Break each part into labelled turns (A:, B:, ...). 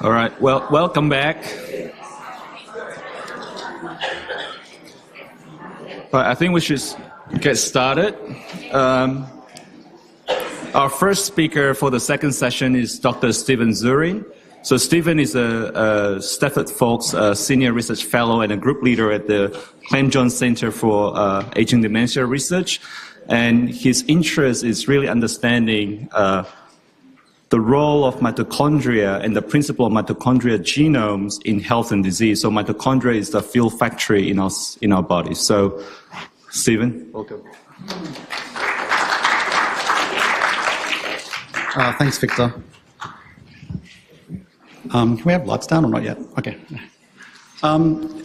A: All right, well, welcome back. But I think we should get started. Our first speaker for the second session is Dr. Steven Zuri. So Steven is a Stafford Folks Senior Research Fellow and a group leader at the Clem Jones Center for Aging Dementia Research. And his interest is really understanding the role of mitochondria and the principle of mitochondria genomes in health and disease. So mitochondria is the fuel factory in our body. So, Steven, welcome.
B: Thanks, Victor. Can we have lights down or not yet? Okay.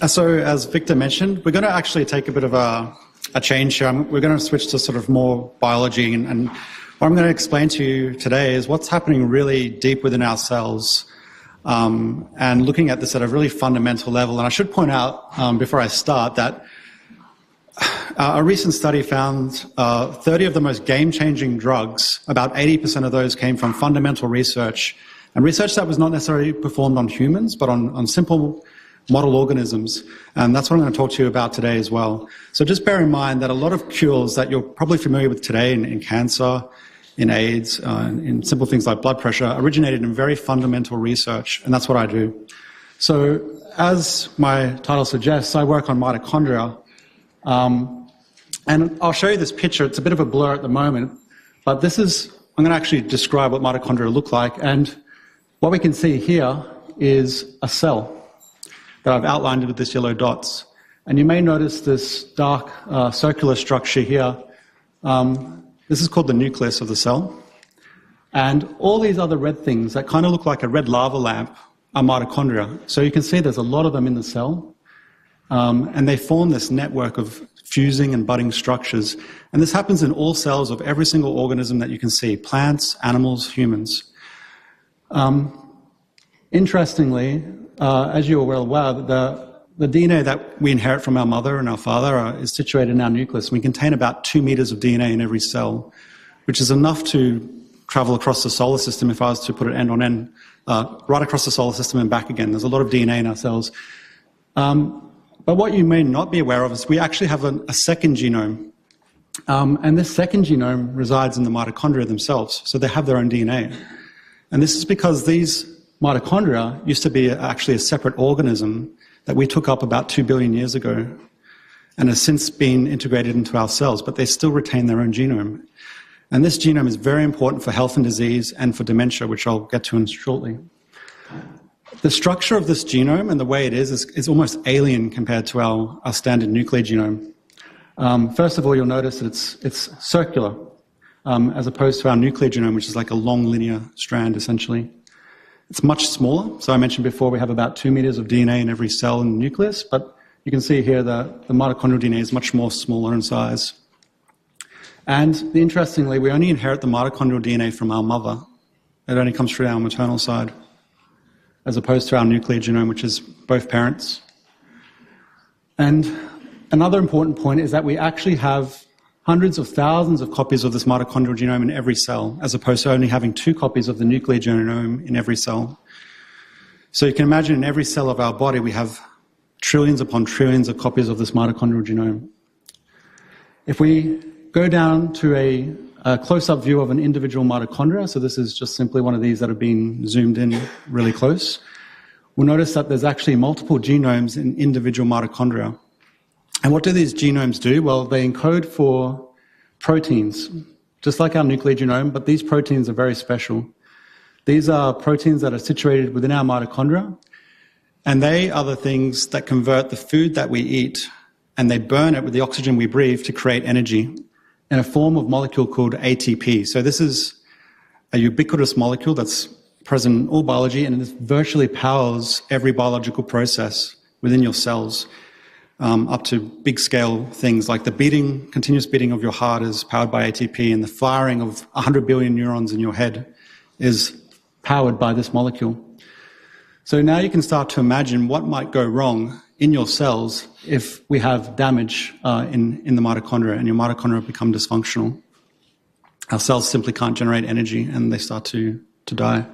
B: So as Victor mentioned, we're going to actually take a bit of a change here. We're going to switch to sort of more biology, and what I'm going to explain to you today is what's happening really deep within our cells, and looking at this at a really fundamental level. And I should point out before I start that a recent study found 30 of the most game-changing drugs, about 80% of those came from fundamental research, and research that was not necessarily performed on humans, but on simple model organisms. And that's what I'm going to talk to you about today as well. So just bear in mind that a lot of cures that you're probably familiar with today in cancer, in AIDS, in simple things like blood pressure, originated in very fundamental research, and that's what I do. So as my title suggests, I work on mitochondria. And I'll show you this picture. It's a bit of a blur at the moment, but I'm going to actually describe what mitochondria look like. And what we can see here is a cell that I've outlined with this yellow dots. And you may notice this dark circular structure here. This is called the nucleus of the cell. And all these other red things that kind of look like a red lava lamp are mitochondria. So you can see there's a lot of them in the cell. And they form this network of fusing and budding structures. And this happens in all cells of every single organism that you can see, plants, animals, humans. Interestingly, as you are well aware, the DNA that we inherit from our mother and our father is situated in our nucleus. We contain about 2 meters of DNA in every cell, which is enough to travel across the solar system, if I was to put it end on end, right across the solar system and back again. There's a lot of DNA in our cells. But what you may not be aware of is we actually have a second genome. And this second genome resides in the mitochondria themselves, so they have their own DNA. And this is because these mitochondria used to be actually a separate organism that we took up about 2 billion years ago and has since been integrated into our cells, but they still retain their own genome. And this genome is very important for health and disease and for dementia, which I'll get to in shortly. The structure of this genome and the way it is almost alien compared to our standard nuclear genome. First of all, you'll notice that it's circular, as opposed to our nuclear genome, which is like a long linear strand, essentially. It's much smaller. So I mentioned before we have about 2 meters of DNA in every cell in the nucleus, but you can see here that the mitochondrial DNA is much more smaller in size. And interestingly, we only inherit the mitochondrial DNA from our mother. It only comes through our maternal side, as opposed to our nuclear genome, which is both parents. And another important point is that we actually have hundreds of thousands of copies of this mitochondrial genome in every cell, as opposed to only having 2 copies of the nuclear genome in every cell. So you can imagine in every cell of our body we have trillions upon trillions of copies of this mitochondrial genome. If we go down to a close-up view of an individual mitochondria, so this is just simply one of these that have been zoomed in really close, we'll notice that there's actually multiple genomes in individual mitochondria. And what do these genomes do? Well, they encode for proteins, just like our nuclear genome, but these proteins are very special. These are proteins that are situated within our mitochondria, and they are the things that convert the food that we eat, and they burn it with the oxygen we breathe to create energy in a form of molecule called ATP. So this is a ubiquitous molecule that's present in all biology, and it virtually powers every biological process within your cells. Up to big-scale things like the continuous beating of your heart is powered by ATP, and the firing of 100 billion neurons in your head is powered by this molecule. So now you can start to imagine what might go wrong in your cells if we have damage in the mitochondria and your mitochondria become dysfunctional. Our cells simply can't generate energy and they start to die.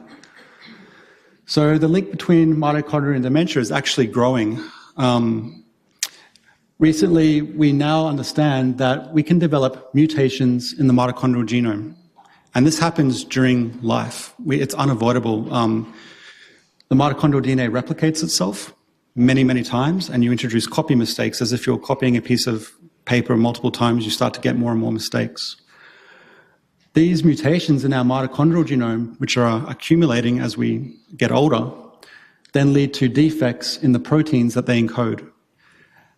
B: So the link between mitochondria and dementia is actually growing. Recently, we now understand that we can develop mutations in the mitochondrial genome. And this happens during life. It's unavoidable. The mitochondrial DNA replicates itself many, many times, and you introduce copy mistakes. As if you're copying a piece of paper multiple times, you start to get more and more mistakes. These mutations in our mitochondrial genome, which are accumulating as we get older, then lead to defects in the proteins that they encode.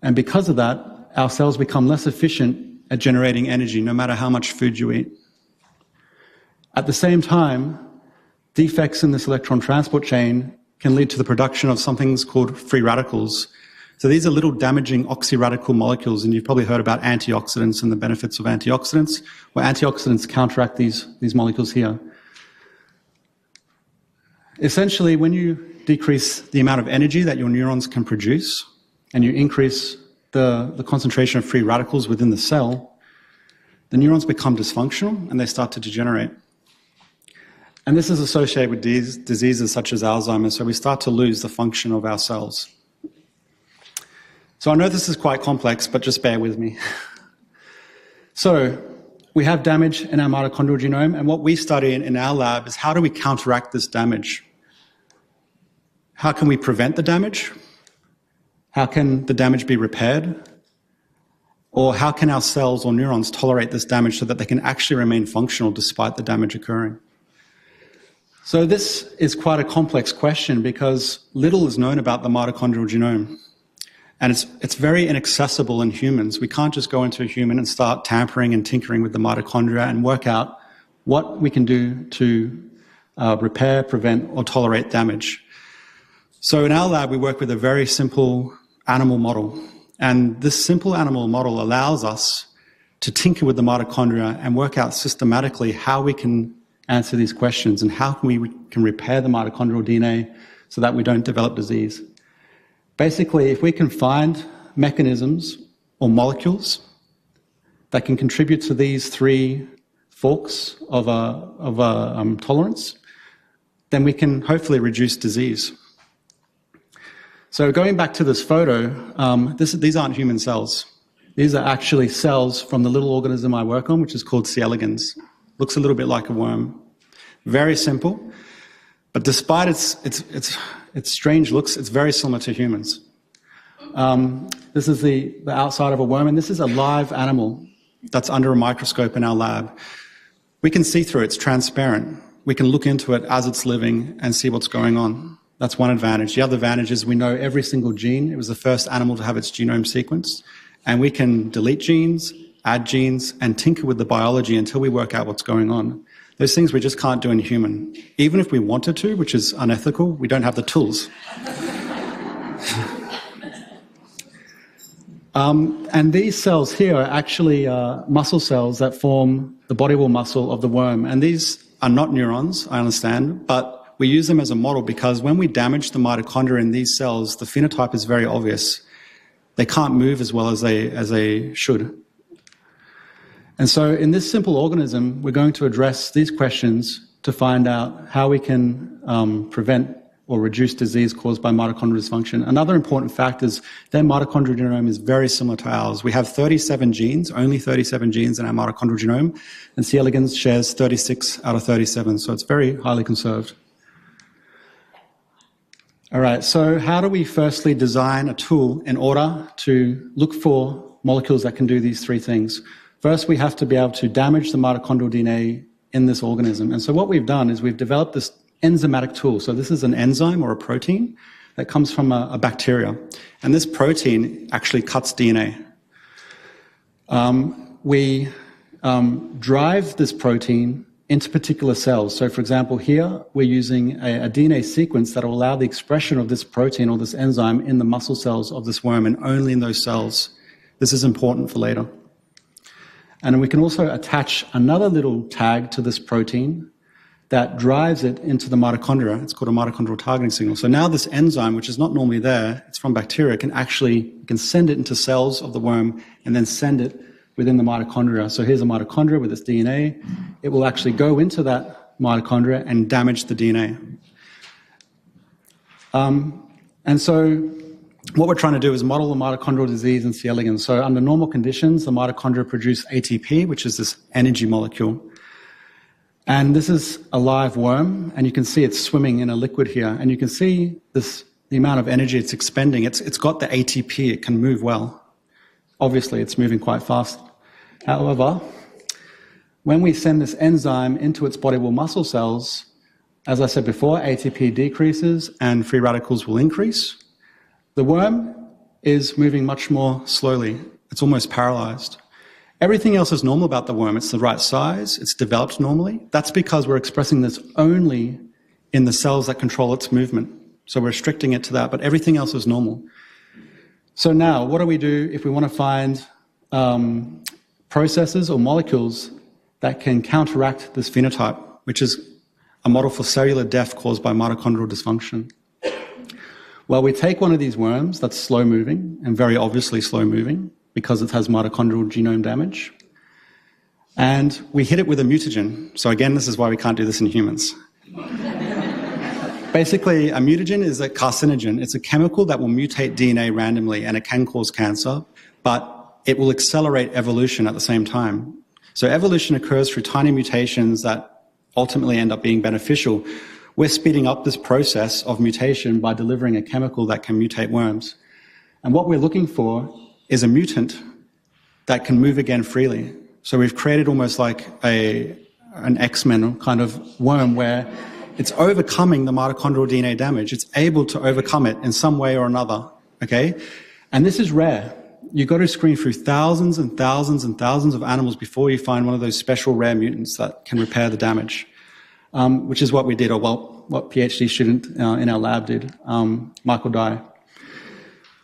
B: And because of that, our cells become less efficient at generating energy, no matter how much food you eat. At the same time, defects in this electron transport chain can lead to the production of something called free radicals. So these are little damaging oxyradical molecules, and you've probably heard about antioxidants and the benefits of antioxidants, where antioxidants counteract these molecules here. Essentially, when you decrease the amount of energy that your neurons can produce, and you increase the concentration of free radicals within the cell, the neurons become dysfunctional and they start to degenerate. And this is associated with diseases such as Alzheimer's, so we start to lose the function of our cells. So I know this is quite complex, but just bear with me. So we have damage in our mitochondrial genome, and what we study in our lab is how do we counteract this damage? How can we prevent the damage? How can the damage be repaired? Or how can our cells or neurons tolerate this damage so that they can actually remain functional despite the damage occurring? So this is quite a complex question because little is known about the mitochondrial genome. And it's very inaccessible in humans. We can't just go into a human and start tampering and tinkering with the mitochondria and work out what we can do to repair, prevent, or tolerate damage. So in our lab, we work with a very simple animal model. And this simple animal model allows us to tinker with the mitochondria and work out systematically how we can answer these questions and how we can repair the mitochondrial DNA so that we don't develop disease. Basically, if we can find mechanisms or molecules that can contribute to these three forks of tolerance, then we can hopefully reduce disease. So going back to this photo, these aren't human cells. These are actually cells from the little organism I work on, which is called C. elegans. Looks a little bit like a worm. Very simple, but despite its strange looks, it's very similar to humans. This is the outside of a worm, and this is a live animal that's under a microscope in our lab. We can see through it. It's transparent. We can look into it as it's living and see what's going on. That's one advantage. The other advantage is we know every single gene. It was the first animal to have its genome sequenced, and we can delete genes, add genes, and tinker with the biology until we work out what's going on. Those things we just can't do in human. Even if we wanted to, which is unethical, we don't have the tools. And these cells here are actually muscle cells that form the body wall muscle of the worm. And these are not neurons, I understand, but we use them as a model because when we damage the mitochondria in these cells, the phenotype is very obvious. They can't move as well as they should. And so in this simple organism, we're going to address these questions to find out how we can prevent or reduce disease caused by mitochondrial dysfunction. Another important fact is their mitochondrial genome is very similar to ours. We have 37 genes, only 37 genes in our mitochondrial genome, and C. elegans shares 36 out of 37, so it's very highly conserved. All right, so how do we firstly design a tool in order to look for molecules that can do these three things? First, we have to be able to damage the mitochondrial DNA in this organism. And so what we've done is we've developed this enzymatic tool. So this is an enzyme or a protein that comes from a bacteria. And this protein actually cuts DNA. We drive this protein into particular cells. So for example, here we're using a DNA sequence that will allow the expression of this protein or this enzyme in the muscle cells of this worm and only in those cells. This is important for later. And we can also attach another little tag to this protein that drives it into the mitochondria. It's called a mitochondrial targeting signal. So now this enzyme, which is not normally there, it's from bacteria, can send it into cells of the worm and then send it within the mitochondria. So here's a mitochondria with its DNA. It will actually go into that mitochondria and damage the DNA. And so what we're trying to do is model the mitochondrial disease in C. elegans. So under normal conditions, the mitochondria produce ATP, which is this energy molecule. And this is a live worm, and you can see it's swimming in a liquid here. And you can see the amount of energy it's expending. It's got the ATP, it can move well. Obviously, it's moving quite fast. However, when we send this enzyme into its body wall muscle cells, as I said before, ATP decreases and free radicals will increase. The worm is moving much more slowly. It's almost paralyzed. Everything else is normal about the worm. It's the right size. It's developed normally. That's because we're expressing this only in the cells that control its movement. So we're restricting it to that, but everything else is normal. So now, what do we do if we want to find processes or molecules that can counteract this phenotype, which is a model for cellular death caused by mitochondrial dysfunction? Well, we take one of these worms that's slow-moving, and very obviously slow-moving, because it has mitochondrial genome damage, and we hit it with a mutagen. So again, this is why we can't do this in humans. Basically, a mutagen is a carcinogen. It's a chemical that will mutate DNA randomly, and it can cause cancer, but it will accelerate evolution at the same time. So evolution occurs through tiny mutations that ultimately end up being beneficial. We're speeding up this process of mutation by delivering a chemical that can mutate worms. And what we're looking for is a mutant that can move again freely. So we've created almost like an X-Men kind of worm where it's overcoming the mitochondrial DNA damage. It's able to overcome it in some way or another, okay? And this is rare. You've got to screen through thousands and thousands and thousands of animals before you find one of those special rare mutants that can repair the damage, which is what we did, or what PhD student in our lab did, Michael Dye.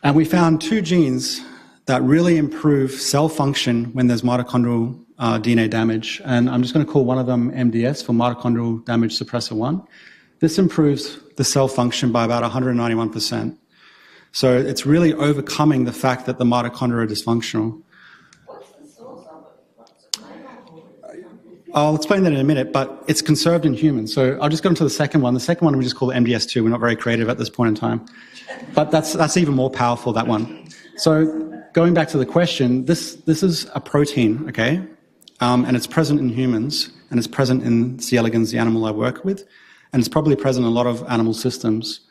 B: And we found two genes that really improve cell function when there's mitochondrial DNA damage. And I'm just going to call one of them MDS, for mitochondrial damage suppressor 1. This improves the cell function by about 191%. So it's really overcoming the fact that the mitochondria are dysfunctional. I'll explain that in a minute, but it's conserved in humans. So I'll just go into the second one. The second one we just call MDS2. We're not very creative at this point in time. But that's even more powerful, that one. So going back to the question, this is a protein, okay? And it's present in humans, and it's present in C. elegans, the animal I work with, and it's probably present in a lot of animal systems.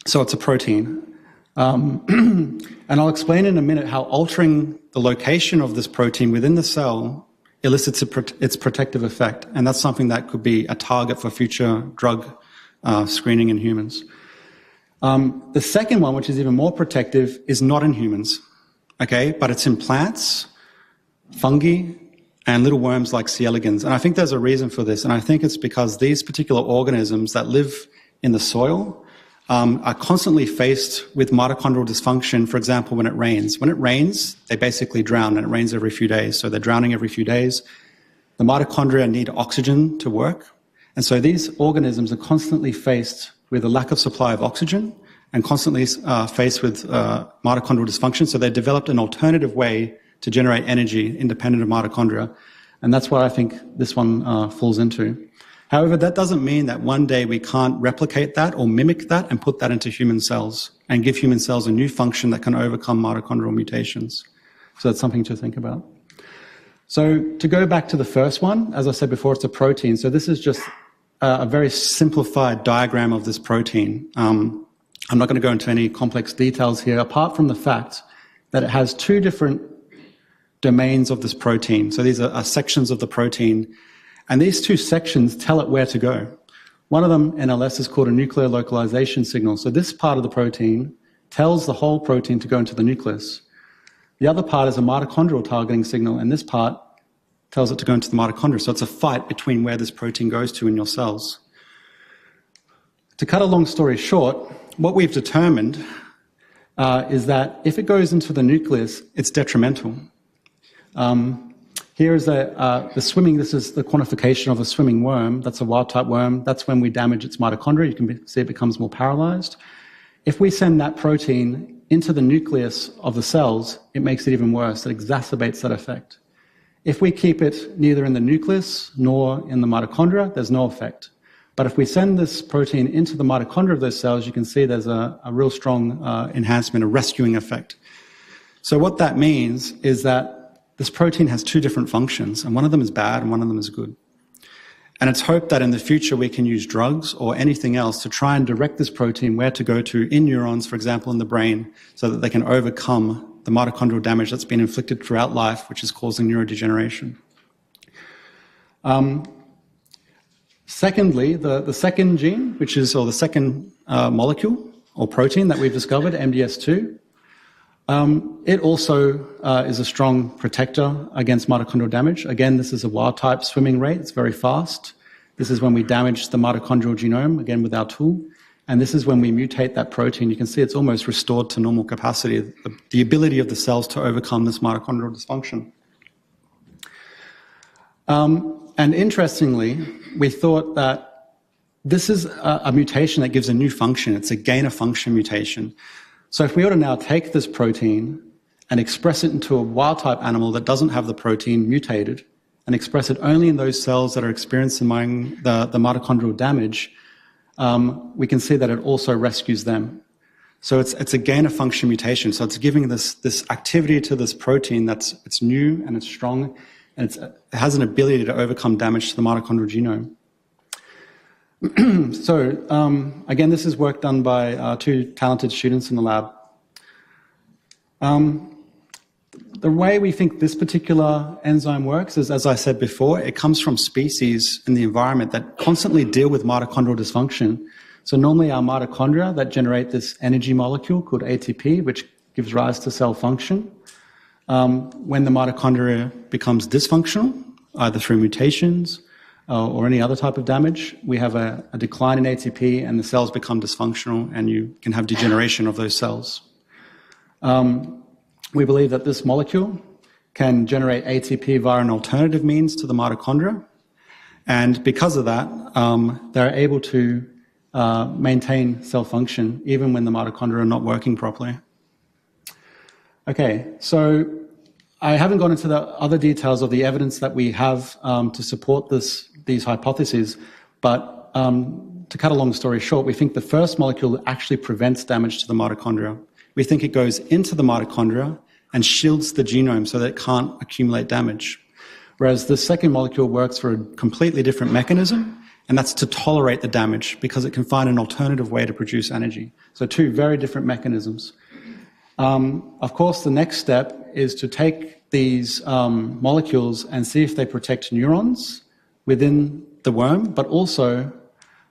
B: So it's a protein. And I'll explain in a minute how altering the location of this protein within the cell elicits its protective effect, and that's something that could be a target for future drug screening in humans. The second one, which is even more protective, is not in humans, okay? But it's in plants, fungi, and little worms like C. elegans. And I think there's a reason for this, and I think it's because these particular organisms that live in the soil are constantly faced with mitochondrial dysfunction. For example, when it rains. When it rains, they basically drown, and it rains every few days. So they're drowning every few days. The mitochondria need oxygen to work. And so these organisms are constantly faced with a lack of supply of oxygen and constantly faced with mitochondrial dysfunction. So they developed an alternative way to generate energy independent of mitochondria. And that's what I think this one falls into. However, that doesn't mean that one day we can't replicate that or mimic that and put that into human cells and give human cells a new function that can overcome mitochondrial mutations. So that's something to think about. So to go back to the first one, as I said before, it's a protein. So this is just a very simplified diagram of this protein. I'm not going to go into any complex details here, apart from the fact that it has two different domains of this protein. So these are sections of the protein. And these two sections tell it where to go. One of them, NLS, is called a nuclear localization signal. So this part of the protein tells the whole protein to go into the nucleus. The other part is a mitochondrial targeting signal, and this part tells it to go into the mitochondria. So it's a fight between where this protein goes to in your cells. To cut a long story short, what we've determined is that if it goes into the nucleus, it's detrimental. Here is the swimming. This is the quantification of a swimming worm. That's a wild-type worm. That's when we damage its mitochondria. You can see it becomes more paralyzed. If we send that protein into the nucleus of the cells, it makes it even worse. It exacerbates that effect. If we keep it neither in the nucleus nor in the mitochondria, there's no effect. But if we send this protein into the mitochondria of those cells, you can see there's a real strong enhancement, a rescuing effect. So what that means is that this protein has two different functions, and one of them is bad and one of them is good. And it's hoped that in the future we can use drugs or anything else to try and direct this protein where to go to in neurons, for example, in the brain, so that they can overcome the mitochondrial damage that's been inflicted throughout life, which is causing neurodegeneration. Secondly, the second gene, or the second molecule or protein that we've discovered, MDS2, it also is a strong protector against mitochondrial damage. Again, this is a wild-type swimming rate. It's very fast. This is when we damage the mitochondrial genome, again with our tool. And this is when we mutate that protein. You can see it's almost restored to normal capacity, the ability of the cells to overcome this mitochondrial dysfunction. And interestingly, we thought that this is a mutation that gives a new function. It's a gain-of-function mutation. So if we were to now take this protein and express it into a wild-type animal that doesn't have the protein mutated and express it only in those cells that are experiencing the mitochondrial damage, we can see that it also rescues them. So it's a gain-of-function mutation. So it's giving this activity to this protein it's new and it's strong, and it has an ability to overcome damage to the mitochondrial genome. So, again, this is work done by two talented students in the lab. The way we think this particular enzyme works is, as I said before, it comes from species in the environment that constantly deal with mitochondrial dysfunction. So normally our mitochondria that generate this energy molecule called ATP, which gives rise to cell function. When the mitochondria becomes dysfunctional, either through mutations or any other type of damage, we have a decline in ATP and the cells become dysfunctional and you can have degeneration of those cells. We believe that this molecule can generate ATP via an alternative means to the mitochondria, and because of that, they're able to maintain cell function even when the mitochondria are not working properly. Okay, so I haven't gone into the other details of the evidence that we have to support these hypotheses, but to cut a long story short, we think the first molecule actually prevents damage to the mitochondria. We think it goes into the mitochondria and shields the genome so that it can't accumulate damage. Whereas the second molecule works for a completely different mechanism, and that's to tolerate the damage because it can find an alternative way to produce energy. So two very different mechanisms. Of course, the next step is to take these molecules and see if they protect neurons within the worm, but also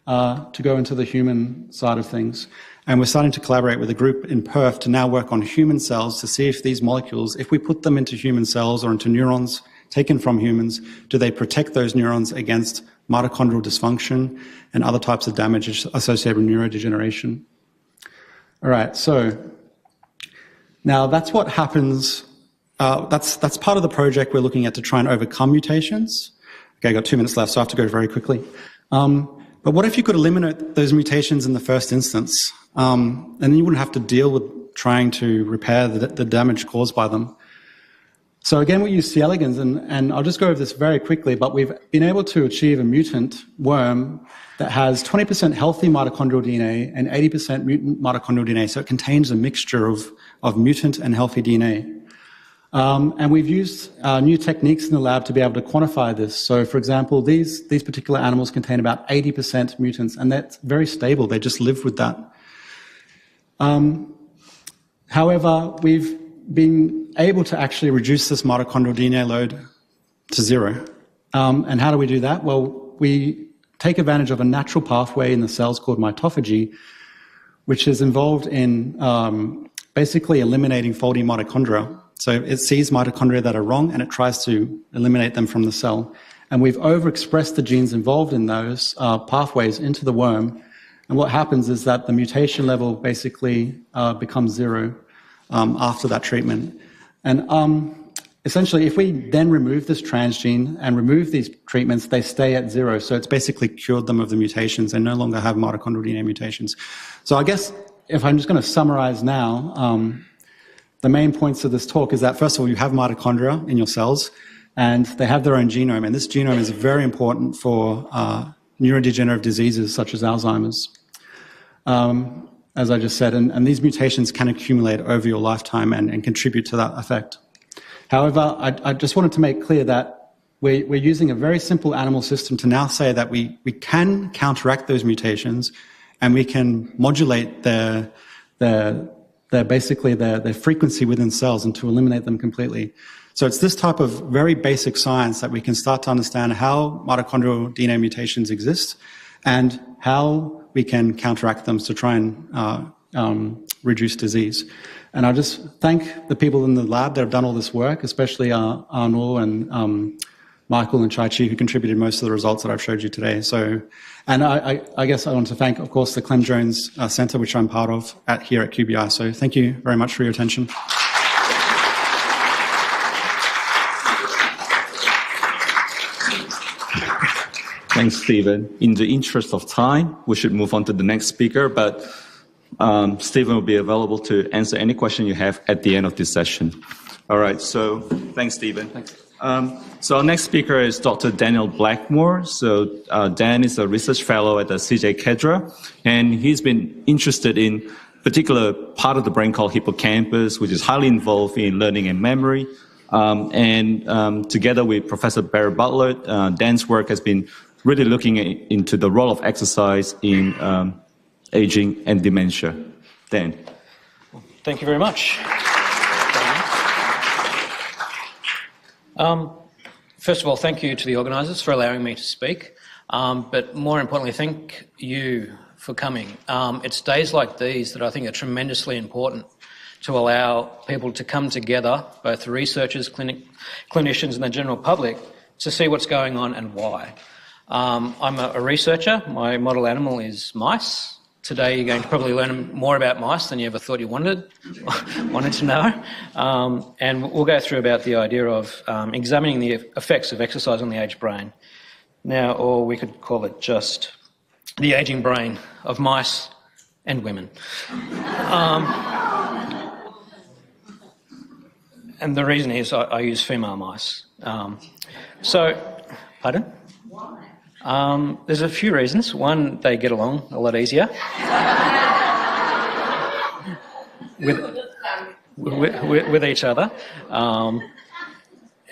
B: to go into the human side of things. And we're starting to collaborate with a group in Perth to now work on human cells to see if these molecules, if we put them into human cells or into neurons taken from humans, do they protect those neurons against mitochondrial dysfunction and other types of damage associated with neurodegeneration. All right, so now that's what happens. That's part of the project we're looking at to try and overcome mutations. Okay, I've got 2 minutes left, so I have to go very quickly. But what if you could eliminate those mutations in the first instance? And then you wouldn't have to deal with trying to repair the damage caused by them. So again, we use C. elegans, and I'll just go over this very quickly, but we've been able to achieve a mutant worm that has 20% healthy mitochondrial DNA and 80% mutant mitochondrial DNA, so it contains a mixture of mutant and healthy DNA. And we've used new techniques in the lab to be able to quantify this. So, for example, these particular animals contain about 80% mutants, and that's very stable. They just live with that. However, we've been able to actually reduce this mitochondrial DNA load to 0. And how do we do that? Well, we take advantage of a natural pathway in the cells called mitophagy, which is involved in basically eliminating faulty mitochondria. So it sees mitochondria that are wrong and it tries to eliminate them from the cell. And we've overexpressed the genes involved in those pathways into the worm. And what happens is that the mutation level basically becomes 0 after that treatment. And essentially, if we then remove this transgene and remove these treatments, they stay at 0. So it's basically cured them of the mutations. They no longer have mitochondrial DNA mutations. So I guess if I'm just going to summarize now, the main points of this talk is that, first of all, you have mitochondria in your cells, and they have their own genome. And this genome is very important for neurodegenerative diseases such as Alzheimer's, as I just said, and these mutations can accumulate over your lifetime and contribute to that effect. However, I just wanted to make clear that we're using a very simple animal system to now say that we can counteract those mutations and we can modulate their frequency within cells and to eliminate them completely. So it's this type of very basic science that we can start to understand how mitochondrial DNA mutations exist and how we can counteract them to try and reduce disease. And I just thank the people in the lab that have done all this work, especially Arnaud and Michael and Chai-Chi, who contributed most of the results that I've showed you today. So, and I guess I want to thank, of course, the Clem Jones Centre, which I'm part of here at QBI. So thank you very much for your attention.
A: Thanks, Stephen. In the interest of time, we should move on to the next speaker, but Stephen will be available to answer any question you have at the end of this session. All right, so thanks, Stephen. Thanks. So our next speaker is Dr. Daniel Blackmore. So Dan is a research fellow at the CJ Kedra, and he's been interested in a particular part of the brain called hippocampus, which is highly involved in learning and memory. Together with Professor Barry Butler, Dan's work has been really looking into the role of exercise in aging and dementia. Dan.
C: Thank you very much. First of all, thank you to the organisers for allowing me to speak, but more importantly, thank you for coming. It's days like these that I think are tremendously important to allow people to come together, both researchers, clinicians and the general public, to see what's going on and why. I'm a researcher. My model animal is mice. Today you're going to probably learn more about mice than you ever thought you wanted to know. And we'll go through about the idea of examining the effects of exercise on the aged brain. Now, or we could call it just the ageing brain of mice and women. And the reason is I use female mice. Pardon? There's a few reasons. One, they get along a lot easier with each other.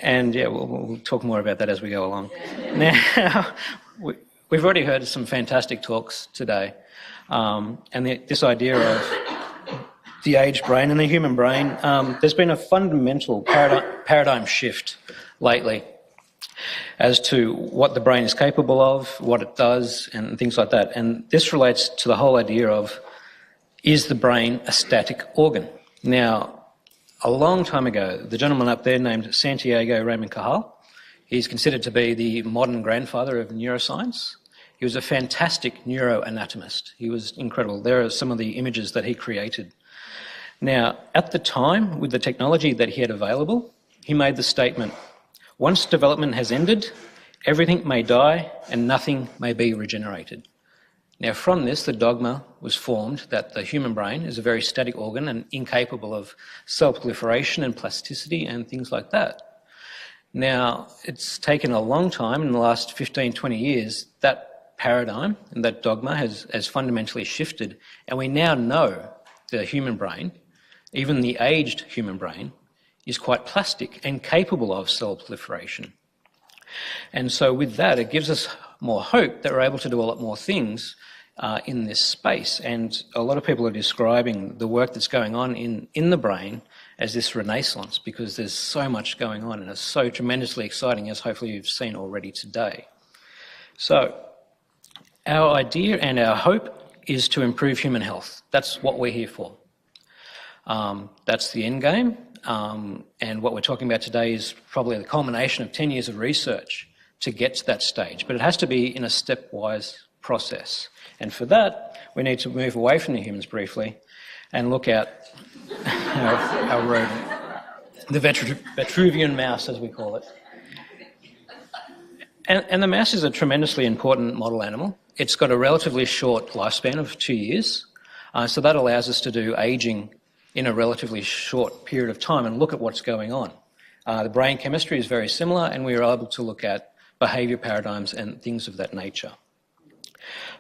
C: And yeah, we'll talk more about that as we go along. Now, we've already heard some fantastic talks today. And this idea of the aged brain and the human brain, there's been a fundamental paradigm shift lately as to what the brain is capable of, what it does, and things like that. And this relates to the whole idea of, is the brain a static organ? Now, a long time ago, the gentleman up there named Santiago Ramon Cajal, he's considered to be the modern grandfather of neuroscience. He was a fantastic neuroanatomist. He was incredible. There are some of the images that he created. Now, at the time, with the technology that he had available, he made the statement, once development has ended, everything may die and nothing may be regenerated. Now, from this, the dogma was formed that the human brain is a very static organ and incapable of cell proliferation and plasticity and things like that. Now, it's taken a long time, in the last 15, 20 years, that paradigm and that dogma has fundamentally shifted, and we now know the human brain, even the aged human brain, is quite plastic and capable of cell proliferation. And so with that, it gives us more hope that we're able to do a lot more things in this space. And a lot of people are describing the work that's going on in the brain as this renaissance, because there's so much going on and it's so tremendously exciting, as hopefully you've seen already today. So our idea and our hope is to improve human health. That's what we're here for. That's the end game. And what we're talking about today is probably the culmination of 10 years of research to get to that stage. But it has to be in a stepwise process. And for that, we need to move away from the humans briefly and look at our rodent, the Vitruvian mouse, as we call it. And the mouse is a tremendously important model animal. It's got a relatively short lifespan of 2 years. So that allows us to do aging in a relatively short period of time and look at what's going on. The brain chemistry is very similar, and we are able to look at behaviour paradigms and things of that nature.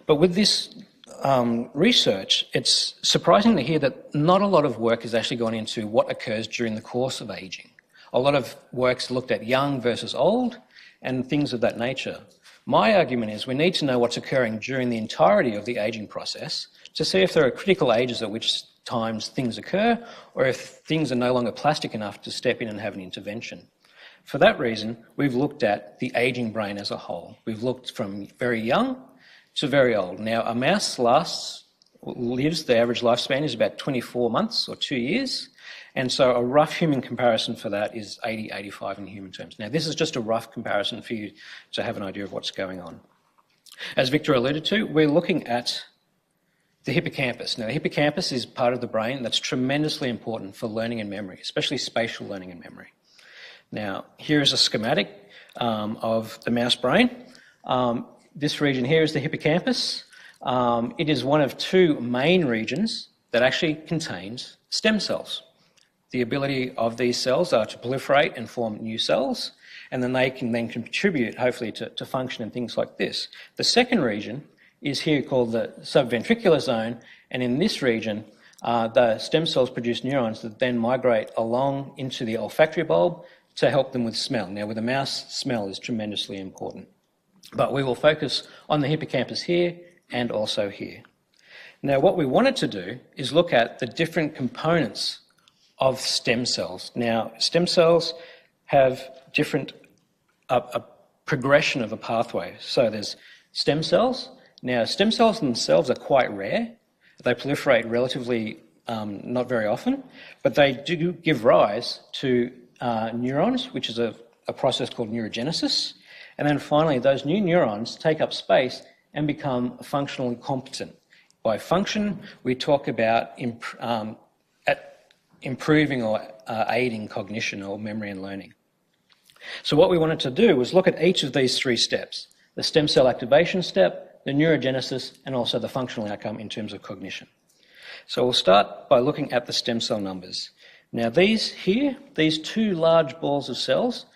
C: But with this research, it's surprising to hear that not a lot of work has actually gone into what occurs during the course of ageing. A lot of work's looked at young versus old and things of that nature. My argument is we need to know what's occurring during the entirety of the ageing process to see if there are critical ages at which times things occur or if things are no longer plastic enough to step in and have an intervention. For that reason, we've looked at the ageing brain as a whole. We've looked from very young to very old. Now, a mouse lives, the average lifespan is about 24 months or 2 years. And so a rough human comparison for that is 80, 85 in human terms. Now, this is just a rough comparison for you to have an idea of what's going on. As Victor alluded to, we're looking at the hippocampus. Now, the hippocampus is part of the brain that's tremendously important for learning and memory, especially spatial learning and memory. Now, here is a schematic of the mouse brain. This region here is the hippocampus. It is one of two main regions that actually contains stem cells. The ability of these cells are to proliferate and form new cells, and then they can then contribute, hopefully, to function and things like this. The second region is here called the subventricular zone, and in this region, the stem cells produce neurons that then migrate along into the olfactory bulb to help them with smell. Now, with a mouse, smell is tremendously important. But we will focus on the hippocampus here and also here. Now, what we wanted to do is look at the different components of stem cells. Now, stem cells have different a progression of a pathway. So there's stem cells. Now, stem cells themselves are quite rare. They proliferate relatively not very often, but they do give rise to neurons, which is a process called neurogenesis. And then finally, those new neurons take up space and become functionally competent. By function, we talk about improving or aiding cognition or memory and learning. So what we wanted to do was look at each of these three steps: the stem cell activation step, the neurogenesis, and also the functional outcome in terms of cognition. So we'll start by looking at the stem cell numbers. Now these two large balls of cells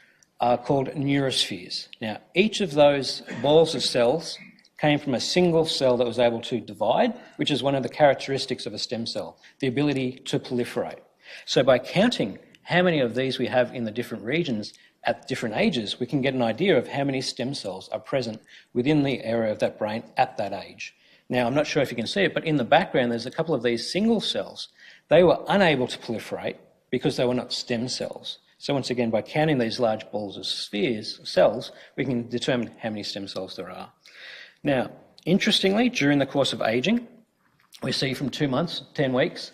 C: are called neurospheres. Now each of those balls of cells came from a single cell that was able to divide, which is one of the characteristics of a stem cell, the ability to proliferate. So by counting how many of these we have in the different regions at different ages, we can get an idea of how many stem cells are present within the area of that brain at that age. Now, I'm not sure if you can see it, but in the background, there's a couple of these single cells. They were unable to proliferate because they were not stem cells. So once again, by counting these large balls of cells, we can determine how many stem cells there are. Now, interestingly, during the course of ageing, we see from 2 months, 10 weeks,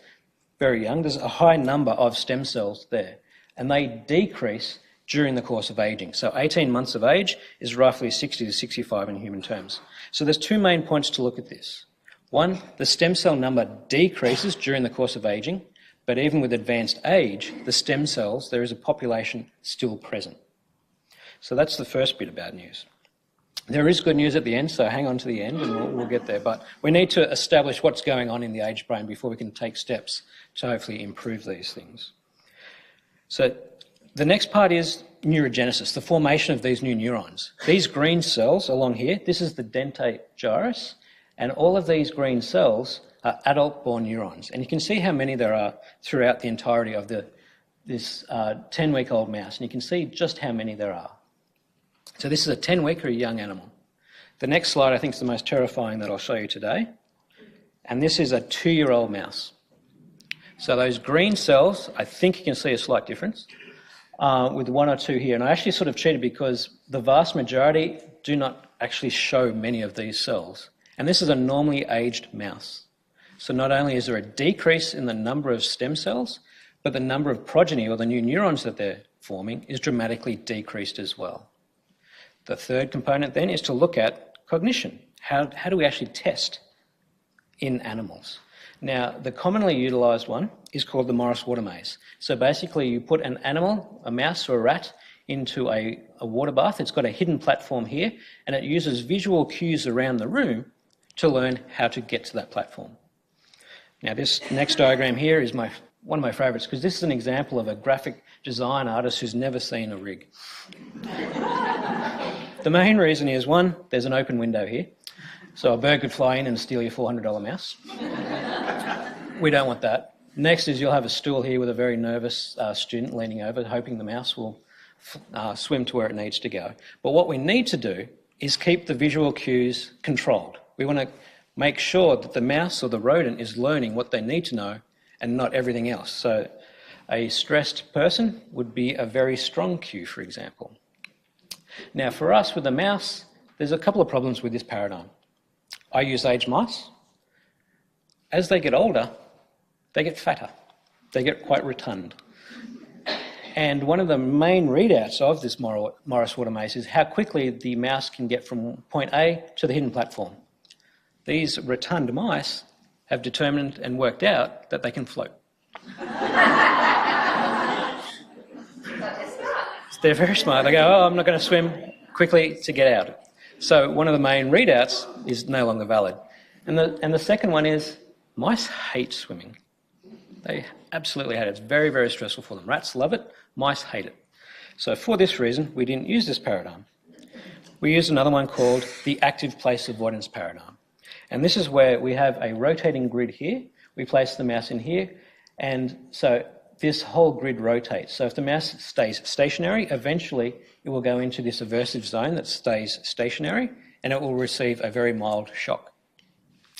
C: very young, there's a high number of stem cells there, and they decrease during the course of ageing. So 18 months of age is roughly 60 to 65 in human terms. So there's two main points to look at this. One, the stem cell number decreases during the course of ageing, but even with advanced age, the stem cells, there is a population still present. So that's the first bit of bad news. There is good news at the end, so hang on to the end and we'll get there. But we need to establish what's going on in the aged brain before we can take steps to hopefully improve these things. So the next part is neurogenesis, the formation of these new neurons. These green cells along here, this is the dentate gyrus, and all of these green cells are adult-born neurons. And you can see how many there are throughout the entirety of this 10-week-old mouse, and you can see just how many there are. So this is a 10-week or a young animal. The next slide I think is the most terrifying that I'll show you today. And this is a 2-year-old mouse. So those green cells, I think you can see a slight difference with one or two here. And I actually sort of cheated because the vast majority do not actually show many of these cells. And this is a normally aged mouse. So not only is there a decrease in the number of stem cells, but the number of progeny or the new neurons that they're forming is dramatically decreased as well. The third component then is to look at cognition. How do we actually test in animals? Now, the commonly utilised one is called the Morris water maze. So basically you put an animal, a mouse or a rat, into a water bath. It's got a hidden platform here, and it uses visual cues around the room to learn how to get to that platform. Now, this next diagram here is one of my favourites because this is an example of a graphic design artist who's never seen a rig. The main reason is, one, there's an open window here. So a bird could fly in and steal your $400 mouse. We don't want that. Next is you'll have a stool here with a very nervous student leaning over, hoping the mouse will swim to where it needs to go. But what we need to do is keep the visual cues controlled. We want to make sure that the mouse or the rodent is learning what they need to know and not everything else. So a stressed person would be a very strong cue, for example. Now for us with the mouse, there's a couple of problems with this paradigm. I use aged mice. As they get older, they get fatter. They get quite rotund. And one of the main readouts of this Morris water maze is how quickly the mouse can get from point A to the hidden platform. These rotund mice have determined and worked out that they can float. They're very smart. They go, oh, I'm not going to swim quickly to get out. So one of the main readouts is no longer valid. And the second one is mice hate swimming. They absolutely hate it. It's very, very stressful for them. Rats love it. Mice hate it. So for this reason, we didn't use this paradigm. We used another one called the active place avoidance paradigm. And this is where we have a rotating grid here. We place the mouse in here. And so this whole grid rotates. So if the mouse stays stationary, eventually it will go into this aversive zone that stays stationary, and it will receive a very mild shock.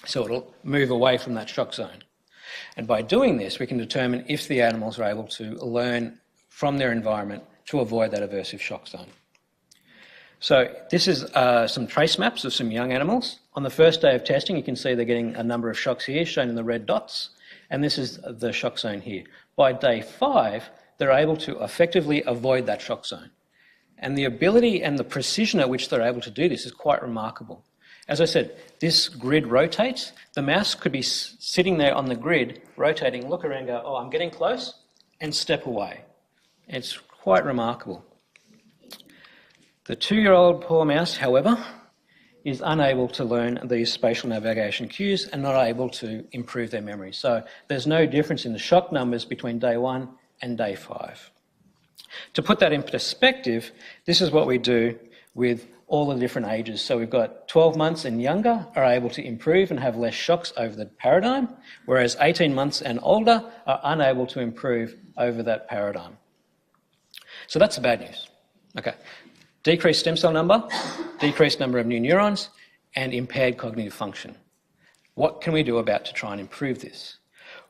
C: So it'll move away from that shock zone. And by doing this, we can determine if the animals are able to learn from their environment to avoid that aversive shock zone. So this is some trace maps of some young animals. On the first day of testing, you can see they're getting a number of shocks here, shown in the red dots, and this is the shock zone here. By day 5, they're able to effectively avoid that shock zone. And the ability and the precision at which they're able to do this is quite remarkable. As I said, this grid rotates. The mouse could be sitting there on the grid, rotating, look around, go, oh, I'm getting close, and step away. It's quite remarkable. The 2-year-old poor mouse, however, is unable to learn these spatial navigation cues and not able to improve their memory. So there's no difference in the shock numbers between day 1 and day 5. To put that in perspective, this is what we do with all the different ages. So we've got 12 months and younger are able to improve and have less shocks over the paradigm, whereas 18 months and older are unable to improve over that paradigm. So that's the bad news. Okay. Decreased stem cell number, decreased number of new neurons, and impaired cognitive function. What can we do about to try and improve this?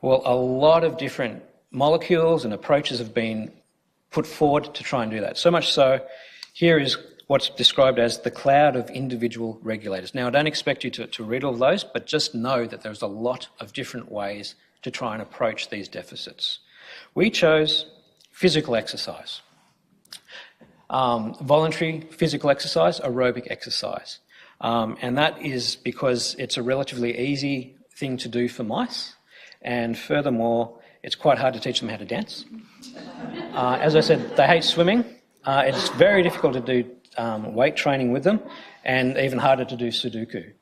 C: Well, a lot of different molecules and approaches have been put forward to try and do that. So much so, here is what's described as the cloud of individual regulators. Now, I don't expect you to read all of those, but just know that there's a lot of different ways to try and approach these deficits. We chose physical exercise. Voluntary physical exercise, aerobic exercise. And that is because it's a relatively easy thing to do for mice, and furthermore, it's quite hard to teach them how to dance. As I said, they hate swimming. It's very difficult to do weight training with them, and even harder to do Sudoku.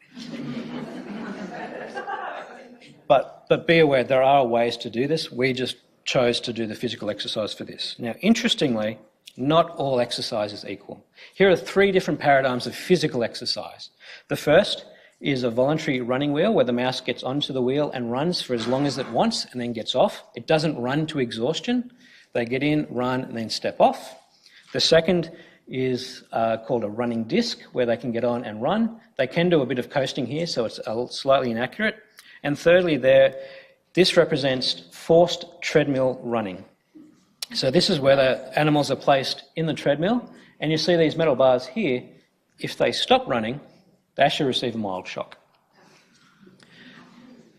C: But be aware, there are ways to do this. We just chose to do the physical exercise for this. Now, interestingly, not all exercise is equal. Here are 3 different paradigms of physical exercise. The first is a voluntary running wheel where the mouse gets onto the wheel and runs for as long as it wants and then gets off. It doesn't run to exhaustion. They get in, run, and then step off. The second is called a running disc where they can get on and run. They can do a bit of coasting here, so it's slightly inaccurate. And thirdly, this represents forced treadmill running. So this is where the animals are placed in the treadmill, and you see these metal bars here. If they stop running, they actually receive a mild shock.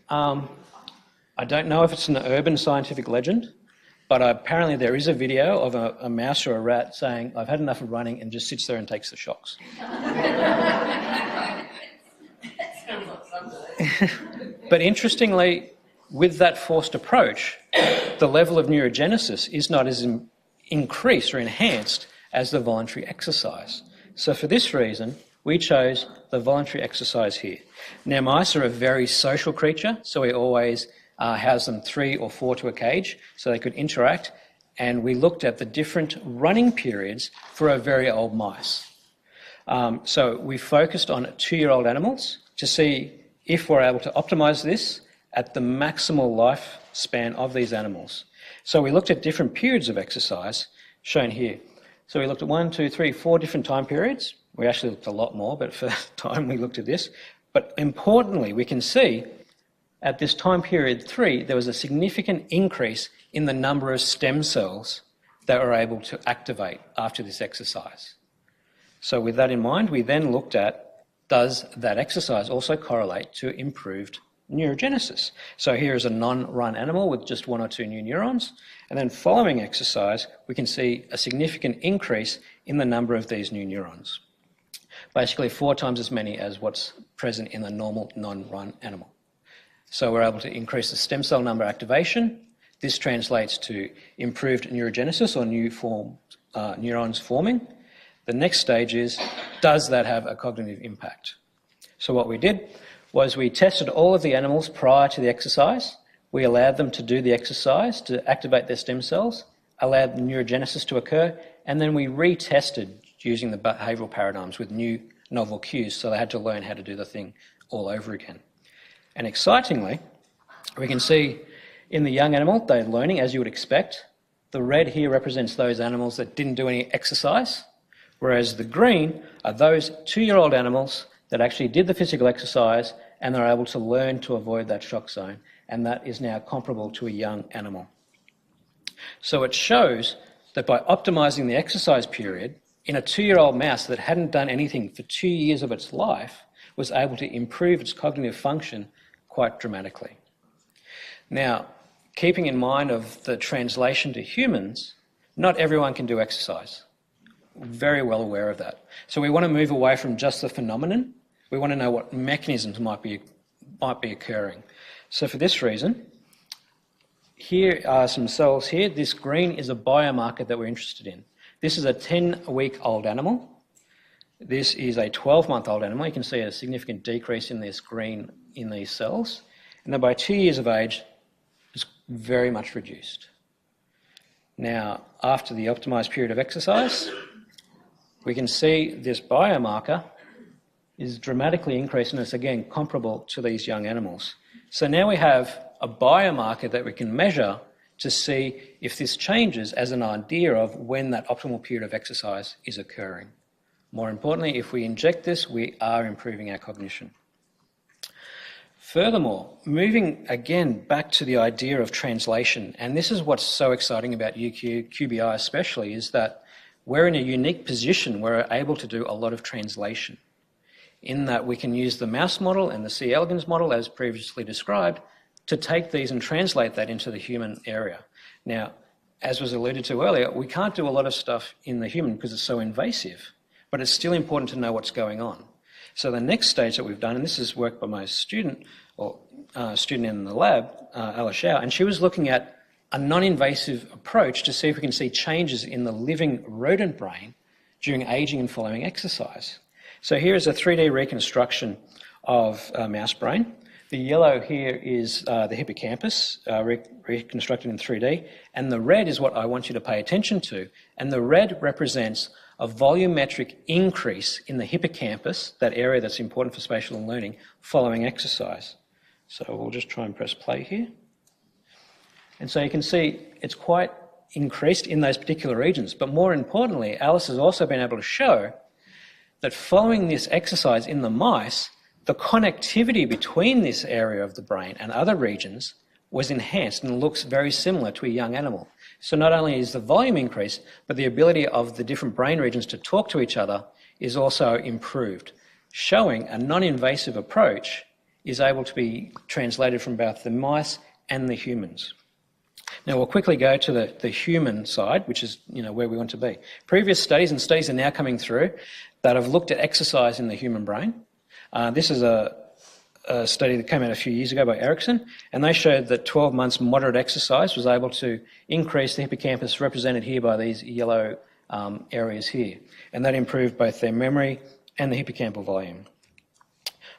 C: I don't know if it's an urban scientific legend, but apparently there is a video of a mouse or a rat saying, I've had enough of running, and just sits there and takes the shocks. But interestingly, with that forced approach, the level of neurogenesis is not as increased or enhanced as the voluntary exercise. So for this reason, we chose the voluntary exercise here. Now, mice are a very social creature, so we always house them 3 or 4 to a cage so they could interact, and we looked at the different running periods for our very old mice. So we focused on 2-year-old animals to see if we're able to optimize this at the maximal lifespan of these animals. So we looked at different periods of exercise, shown here. So we looked at 1, 2, 3, 4 different time periods. We actually looked a lot more, but for time we looked at this. But importantly, we can see at this time period 3, there was a significant increase in the number of stem cells that were able to activate after this exercise. So with that in mind, we then looked at, does that exercise also correlate to improved neurogenesis? So here is a non-run animal with just 1 or 2 new neurons, and then following exercise, we can see a significant increase in the number of these new neurons. Basically 4 times as many as what's present in the normal non-run animal. So we're able to increase the stem cell number activation. This translates to improved neurogenesis or new neurons forming. The next stage is, does that have a cognitive impact? So what we did was we tested all of the animals prior to the exercise. We allowed them to do the exercise to activate their stem cells, allowed neurogenesis to occur, and then we retested using the behavioural paradigms with new novel cues, so they had to learn how to do the thing all over again. And excitingly, we can see in the young animal, they're learning as you would expect. The red here represents those animals that didn't do any exercise, whereas the green are those 2-year-old animals that actually did the physical exercise and they're able to learn to avoid that shock zone. And that is now comparable to a young animal. So it shows that by optimizing the exercise period in a 2-year-old mouse that hadn't done anything for 2 years of its life was able to improve its cognitive function quite dramatically. Now, keeping in mind of the translation to humans, not everyone can do exercise. We're very well aware of that. So we want to move away from just the phenomenon. We want to know what mechanisms might be occurring. So for this reason, here are some cells here. This green is a biomarker that we're interested in. This is a 10-week-old animal. This is a 12-month-old animal. You can see a significant decrease in this green in these cells. And then by 2 years of age, it's very much reduced. Now, after the optimized period of exercise, we can see this biomarker is dramatically increased, and it's again comparable to these young animals. So now we have a biomarker that we can measure to see if this changes as an idea of when that optimal period of exercise is occurring. More importantly, if we inject this, we are improving our cognition. Furthermore, moving again back to the idea of translation, and this is what's so exciting about QBI especially, is that we're in a unique position where we're able to do a lot of translation, in that we can use the mouse model and the C. elegans model, as previously described, to take these and translate that into the human area. Now, as was alluded to earlier, we can't do a lot of stuff in the human because it's so invasive, but it's still important to know what's going on. So the next stage that we've done, and this is work by my student in the lab, Alice Shao, and she was looking at a non-invasive approach to see if we can see changes in the living rodent brain during aging and following exercise. So here is a 3D reconstruction of mouse brain. The yellow here is the hippocampus, reconstructed in 3D, and the red is what I want you to pay attention to. And the red represents a volumetric increase in the hippocampus, that area that's important for spatial learning, following exercise. So we'll just try and press play here. And so you can see it's quite increased in those particular regions. But more importantly, Alice has also been able to show that following this exercise in the mice, the connectivity between this area of the brain and other regions was enhanced and looks very similar to a young animal. So not only is the volume increased, but the ability of the different brain regions to talk to each other is also improved, showing a non-invasive approach is able to be translated from both the mice and the humans. Now we'll quickly go to the human side, which is where we want to be. Previous studies, and studies are now coming through, that have looked at exercise in the human brain. This is a study that came out a few years ago by Erickson, and they showed that 12 months moderate exercise was able to increase the hippocampus, represented here by these yellow areas here, and that improved both their memory and the hippocampal volume.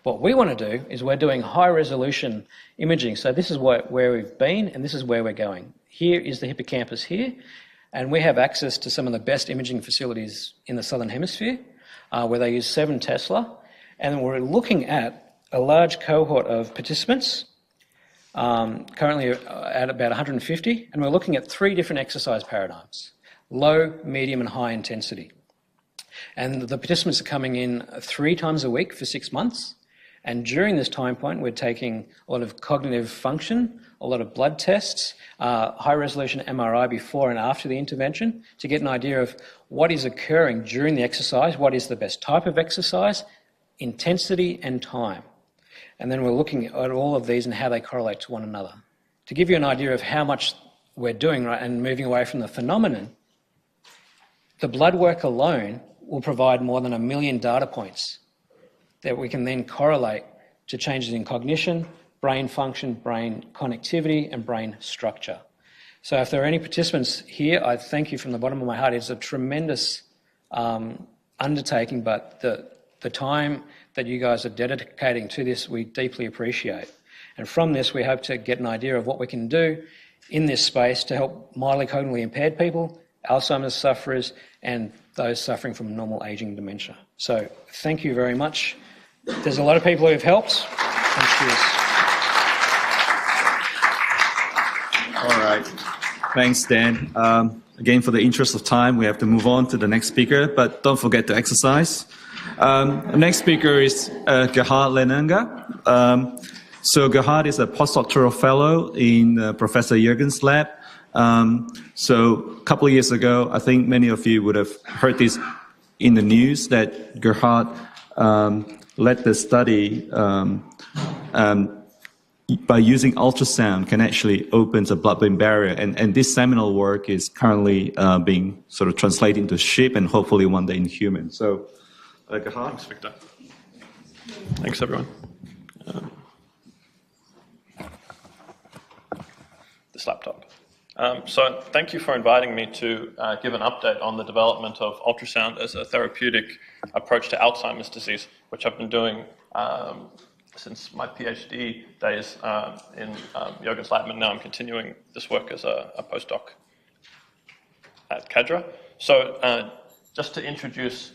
C: What we want to do is we're doing high-resolution imaging. So this is where we've been, and this is where we're going. Here is the hippocampus here, and we have access to some of the best imaging facilities in the Southern Hemisphere, where they use 7 Tesla, and we're looking at a large cohort of participants, currently at about 150, and we're looking at 3 different exercise paradigms: low, medium and high intensity. And the participants are coming in 3 times a week for 6 months. And during this time point, we're taking a lot of cognitive function, a lot of blood tests, high-resolution MRI before and after the intervention to get an idea of what is occurring during the exercise, what is the best type of exercise, intensity and time. And then we're looking at all of these and how they correlate to one another. To give you an idea of how much we're doing right and moving away from the phenomenon, the blood work alone will provide more than 1 million data points that we can then correlate to changes in cognition, brain function, brain connectivity, and brain structure. So if there are any participants here, I thank you from the bottom of my heart. It's a tremendous undertaking, but the time that you guys are dedicating to this, we deeply appreciate. And from this, we hope to get an idea of what we can do in this space to help mildly cognitively impaired people, Alzheimer's sufferers, and those suffering from normal aging dementia. So thank you very much. There's a lot of people who have helped. And cheers.
A: All right. Thanks, Dan. Again, for the interest of time, we have to move on to the next speaker, but don't forget to exercise. The next speaker is Gajala Nanga. So Gajala is a postdoctoral fellow in Professor Jürgen's lab. So a couple of years ago, I think many of you would have heard this in the news that Gajala led the study by using ultrasound can actually open the blood-brain barrier. And this seminal work is currently being sort of translated into sheep and hopefully one day in humans. So, Gajala.
D: Thanks, Victor. Thanks, everyone. This laptop. So thank you for inviting me to give an update on the development of ultrasound as a therapeutic approach to Alzheimer's disease, which I've been doing since my PhD days in Jürgen's lab, and now I'm continuing this work as a postdoc at Cadra. So just to introduce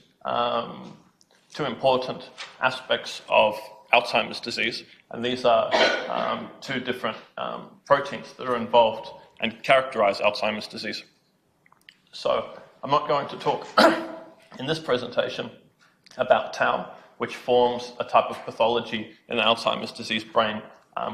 D: 2 important aspects of Alzheimer's disease, and these are 2 different proteins that are involved and characterize Alzheimer's disease. So I'm not going to talk in this presentation about tau, which forms a type of pathology in the Alzheimer's disease brain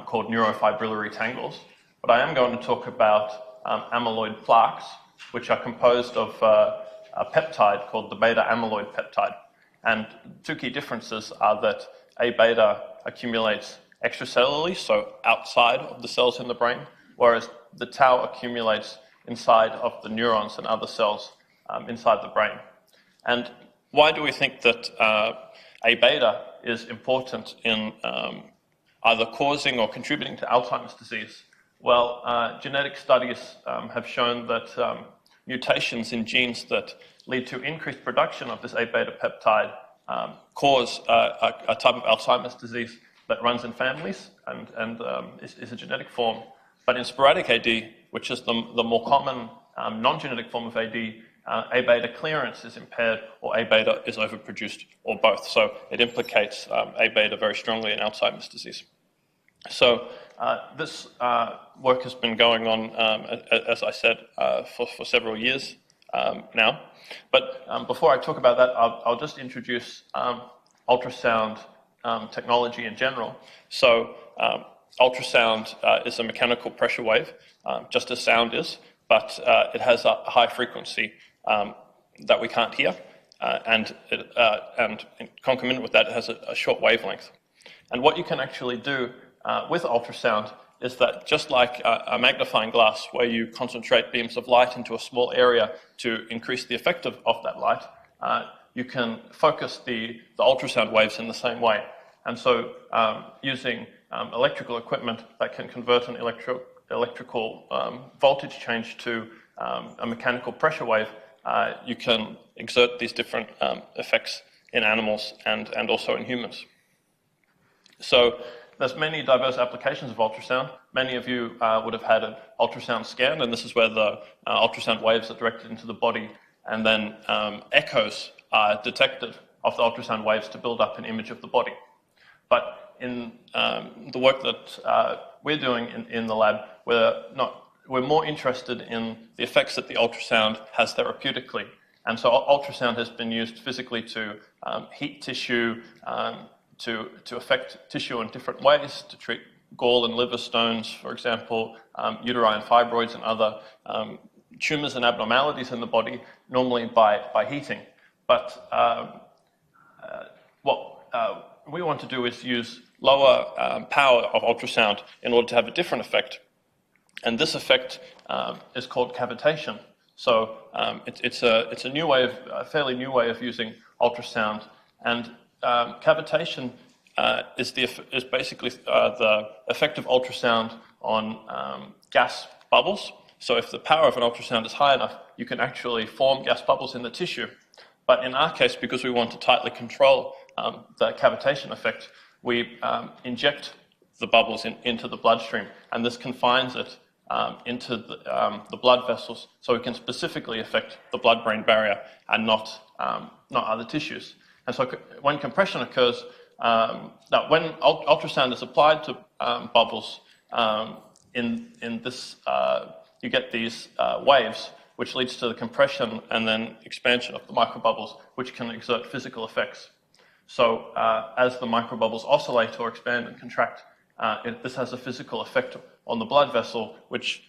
D: called neurofibrillary tangles, but I am going to talk about amyloid plaques, which are composed of a peptide called the beta amyloid peptide. And 2 key differences are that A-beta accumulates extracellularly, so outside of the cells in the brain, whereas the tau accumulates inside of the neurons and other cells inside the brain. And why do we think that A-beta is important in either causing or contributing to Alzheimer's disease? Well, genetic studies have shown that mutations in genes that lead to increased production of this A-beta peptide cause a type of Alzheimer's disease that runs in families and is a genetic form. But in sporadic AD, which is the more common non-genetic form of AD, A-beta clearance is impaired or A-beta is overproduced or both. So it implicates A-beta very strongly in Alzheimer's disease. So this work has been going on, as I said, for several years now. But before I talk about that, I'll just introduce ultrasound technology in general. So ultrasound is a mechanical pressure wave, just as sound is, but it has a high frequency that we can't hear, and concomitant with that, it has a short wavelength. And what you can actually do with ultrasound is that just like a magnifying glass where you concentrate beams of light into a small area to increase the effect of that light, you can focus the ultrasound waves in the same way. And so using electrical equipment that can convert an electrical voltage change to a mechanical pressure wave, you can exert these different effects in animals and also in humans. So there's many diverse applications of ultrasound. Many of you would have had an ultrasound scan, and this is where the ultrasound waves are directed into the body, and then echoes are detected of the ultrasound waves to build up an image of the body. But in the work that we're doing in the lab, we're more interested in the effects that the ultrasound has therapeutically. And so ultrasound has been used physically to heat tissue, to affect tissue in different ways, to treat gall and liver stones, for example, uterine fibroids and other tumours and abnormalities in the body, normally by heating. But what we want to do is use lower power of ultrasound in order to have a different effect. And this effect is called cavitation. So it's a new way a fairly new way of using ultrasound. And cavitation is basically the effect of ultrasound on gas bubbles. So if the power of an ultrasound is high enough, you can actually form gas bubbles in the tissue. But in our case, because we want to tightly control the cavitation effect, we inject the bubbles into the bloodstream, and this confines it into the blood vessels, so we can specifically affect the blood-brain barrier and not other tissues. And so when compression occurs, that when ultrasound is applied to bubbles, in this you get these waves, which leads to the compression and then expansion of the microbubbles, which can exert physical effects. So as the microbubbles oscillate or expand and contract, this has a physical effect on the blood vessel, which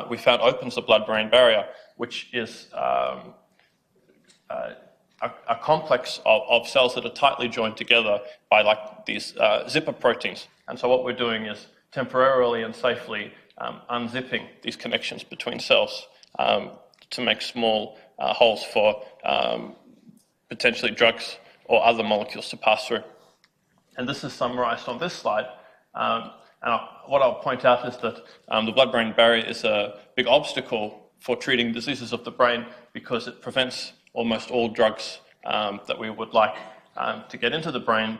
D: we found opens the blood-brain barrier, which is a complex of cells that are tightly joined together by like these zipper proteins. And so what we're doing is temporarily and safely unzipping these connections between cells to make small holes for potentially drugs or other molecules to pass through. And this is summarized on this slide. And what I'll point out is that the blood-brain barrier is a big obstacle for treating diseases of the brain because it prevents almost all drugs that we would like to get into the brain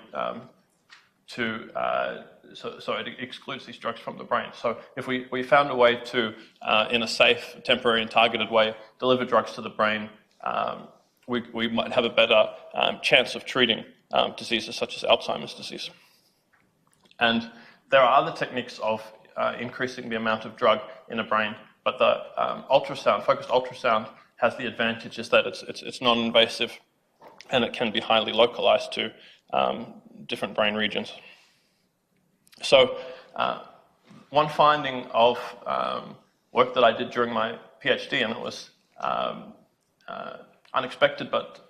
D: so it excludes these drugs from the brain. So if we found a way to, in a safe, temporary and targeted way, deliver drugs to the brain, we might have a better chance of treating diseases such as Alzheimer's disease. And there are other techniques of increasing the amount of drug in a brain, but the focused ultrasound has the advantage is that it's non-invasive and it can be highly localized to different brain regions. So one finding of work that I did during my PhD, and it was unexpected, but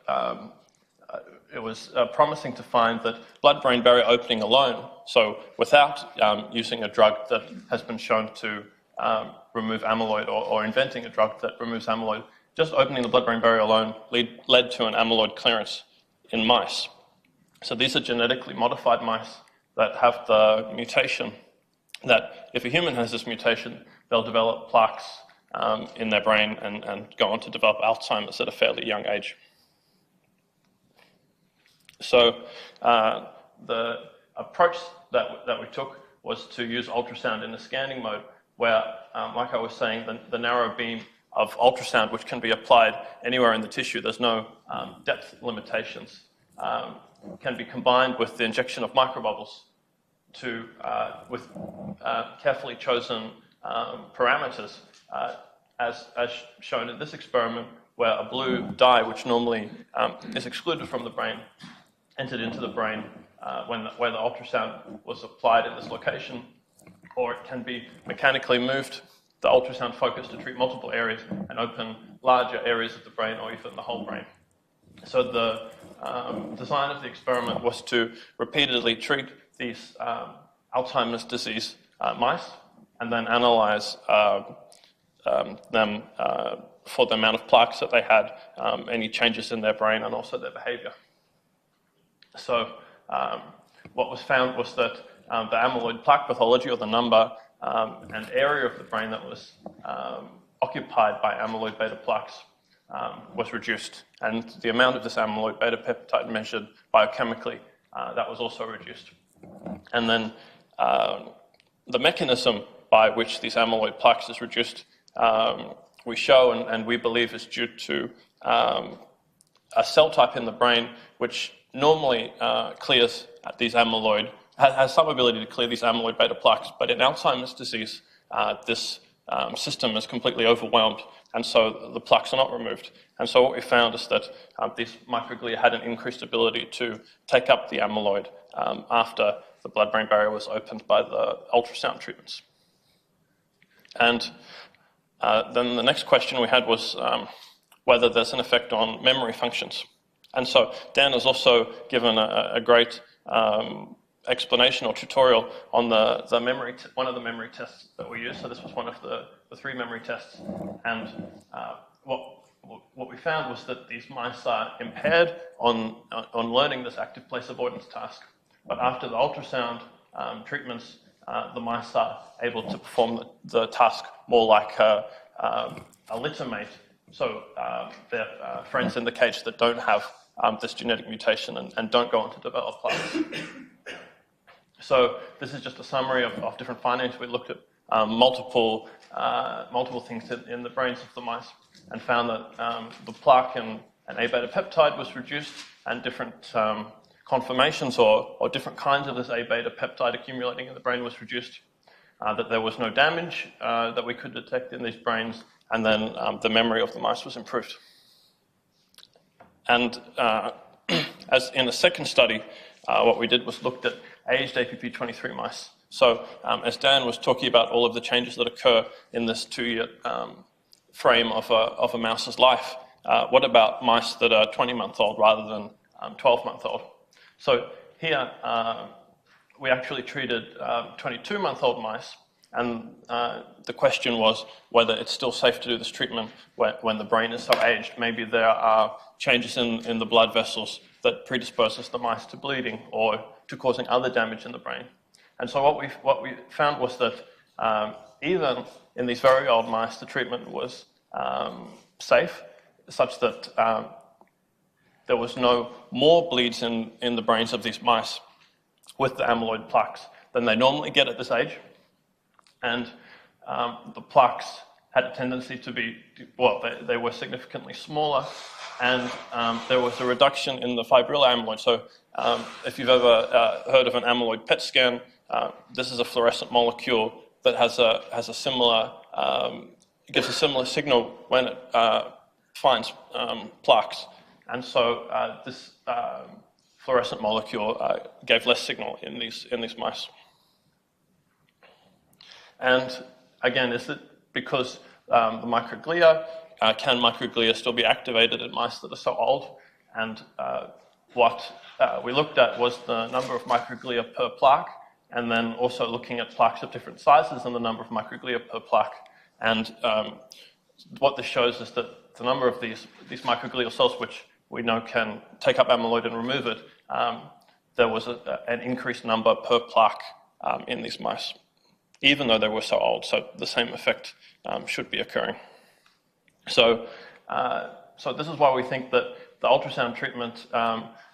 D: it was promising to find that blood-brain barrier opening alone, so without using a drug that has been shown to remove amyloid or inventing a drug that removes amyloid, just opening the blood-brain barrier alone led to an amyloid clearance in mice. So these are genetically modified mice that have the mutation that if a human has this mutation, they'll develop plaques in their brain and go on to develop Alzheimer's at a fairly young age. So the approach that we took was to use ultrasound in a scanning mode where, like I was saying, the narrow beam of ultrasound, which can be applied anywhere in the tissue, there's no depth limitations, can be combined with the injection of microbubbles with carefully chosen parameters, as shown in this experiment, where a blue dye, which normally is excluded from the brain, entered into the brain where the ultrasound was applied in this location, or it can be mechanically moved, the ultrasound focus, to treat multiple areas and open larger areas of the brain or even the whole brain. So the design of the experiment was to repeatedly treat these Alzheimer's disease mice and then analyze them for the amount of plaques that they had, any changes in their brain, and also their behavior. So what was found was that the amyloid plaque pathology, or the number and area of the brain that was occupied by amyloid beta plaques, was reduced. And the amount of this amyloid beta peptide measured biochemically, that was also reduced. And then the mechanism by which these amyloid plaques is reduced, we show and we believe is due to a cell type in the brain which normally clears these amyloid has some ability to clear these amyloid beta plaques, but in Alzheimer's disease, this system is completely overwhelmed, and so the plaques are not removed. And so what we found is that these microglia had an increased ability to take up the amyloid after the blood-brain barrier was opened by the ultrasound treatments. And then the next question we had was whether there's an effect on memory functions. And so Dan has also given a great explanation or tutorial on the memory, one of the memory tests that we use. So this was one of the 3 memory tests. And what we found was that these mice are impaired on learning this active place avoidance task. But after the ultrasound treatments, the mice are able to perform the task more like a littermate. So they're friends in the cage that don't have this genetic mutation and don't go on to develop plaques. So this is just a summary of different findings. We looked at multiple things in the brains of the mice and found that the plaque and A-beta peptide was reduced, and different conformations or different kinds of this A-beta peptide accumulating in the brain was reduced, that there was no damage that we could detect in these brains, and then the memory of the mice was improved. And as in the second study, what we did was looked at aged APP23 mice. So as Dan was talking about all of the changes that occur in this 2-year frame of a mouse's life, what about mice that are 20-month-old rather than 12-month-old? So here we actually treated 22-month-old mice, and the question was whether it's still safe to do this treatment when the brain is so aged. Maybe there are changes in the blood vessels that predisposes the mice to bleeding or to causing other damage in the brain. And so what we found was that even in these very old mice, the treatment was safe, such that there was no more bleeds in the brains of these mice with the amyloid plaques than they normally get at this age. And the plaques had a tendency to be, well, they were significantly smaller, and there was a reduction in the fibrillar amyloid. So if you've ever heard of an amyloid Pet Scan, this is a fluorescent molecule that has a similar, gives a similar signal when it finds plaques. And so this fluorescent molecule gave less signal in these mice. And again, is it because the microglia, can microglia still be activated in mice that are so old? And what we looked at was the number of microglia per plaque, and then also looking at plaques of different sizes and the number of microglia per plaque. And what this shows is that the number of these microglial cells, which we know can take up amyloid and remove it, there was an increased number per plaque in these mice, even though they were so old. So the same effect should be occurring. So this is why we think that the ultrasound treatment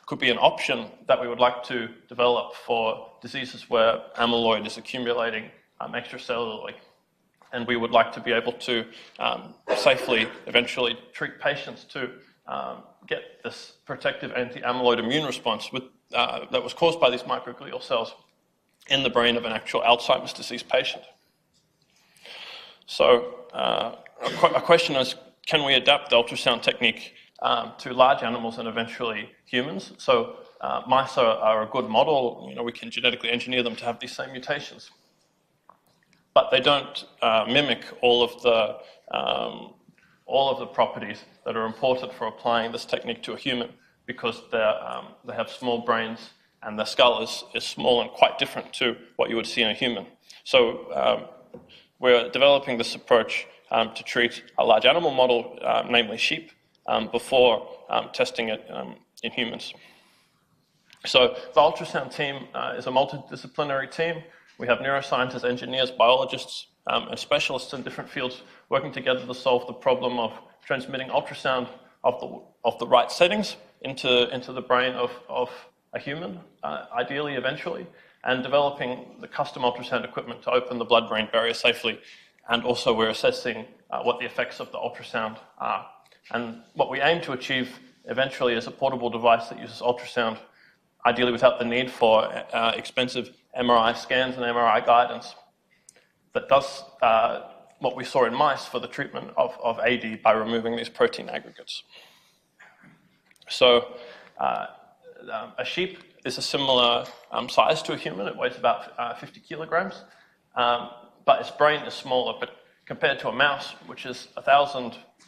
D: could be an option that we would like to develop for diseases where amyloid is accumulating extracellularly. And we would like to be able to safely eventually treat patients to get this protective anti-amyloid immune response that was caused by these microglial cells in the brain of an actual Alzheimer's disease patient. So a question is, can we adapt the ultrasound technique to large animals and eventually humans? So mice are a good model. You know, we can genetically engineer them to have these same mutations, but they don't mimic all of the properties that are important for applying this technique to a human, because they have small brains and their skull is small and quite different to what you would see in a human. So we're developing this approach to treat a large animal model, namely sheep, before testing it in humans. So the ultrasound team is a multidisciplinary team. We have neuroscientists, engineers, biologists, and specialists in different fields working together to solve the problem of transmitting ultrasound of the right settings into the brain of a human, ideally eventually, and developing the custom ultrasound equipment to open the blood-brain barrier safely. And also we're assessing what the effects of the ultrasound are. And what we aim to achieve eventually is a portable device that uses ultrasound ideally without the need for expensive MRI scans and MRI guidance, that does what we saw in mice for the treatment of AD by removing these protein aggregates. So a sheep is a similar size to a human. It weighs about 50 kilograms, but its brain is smaller. But compared to a mouse, which is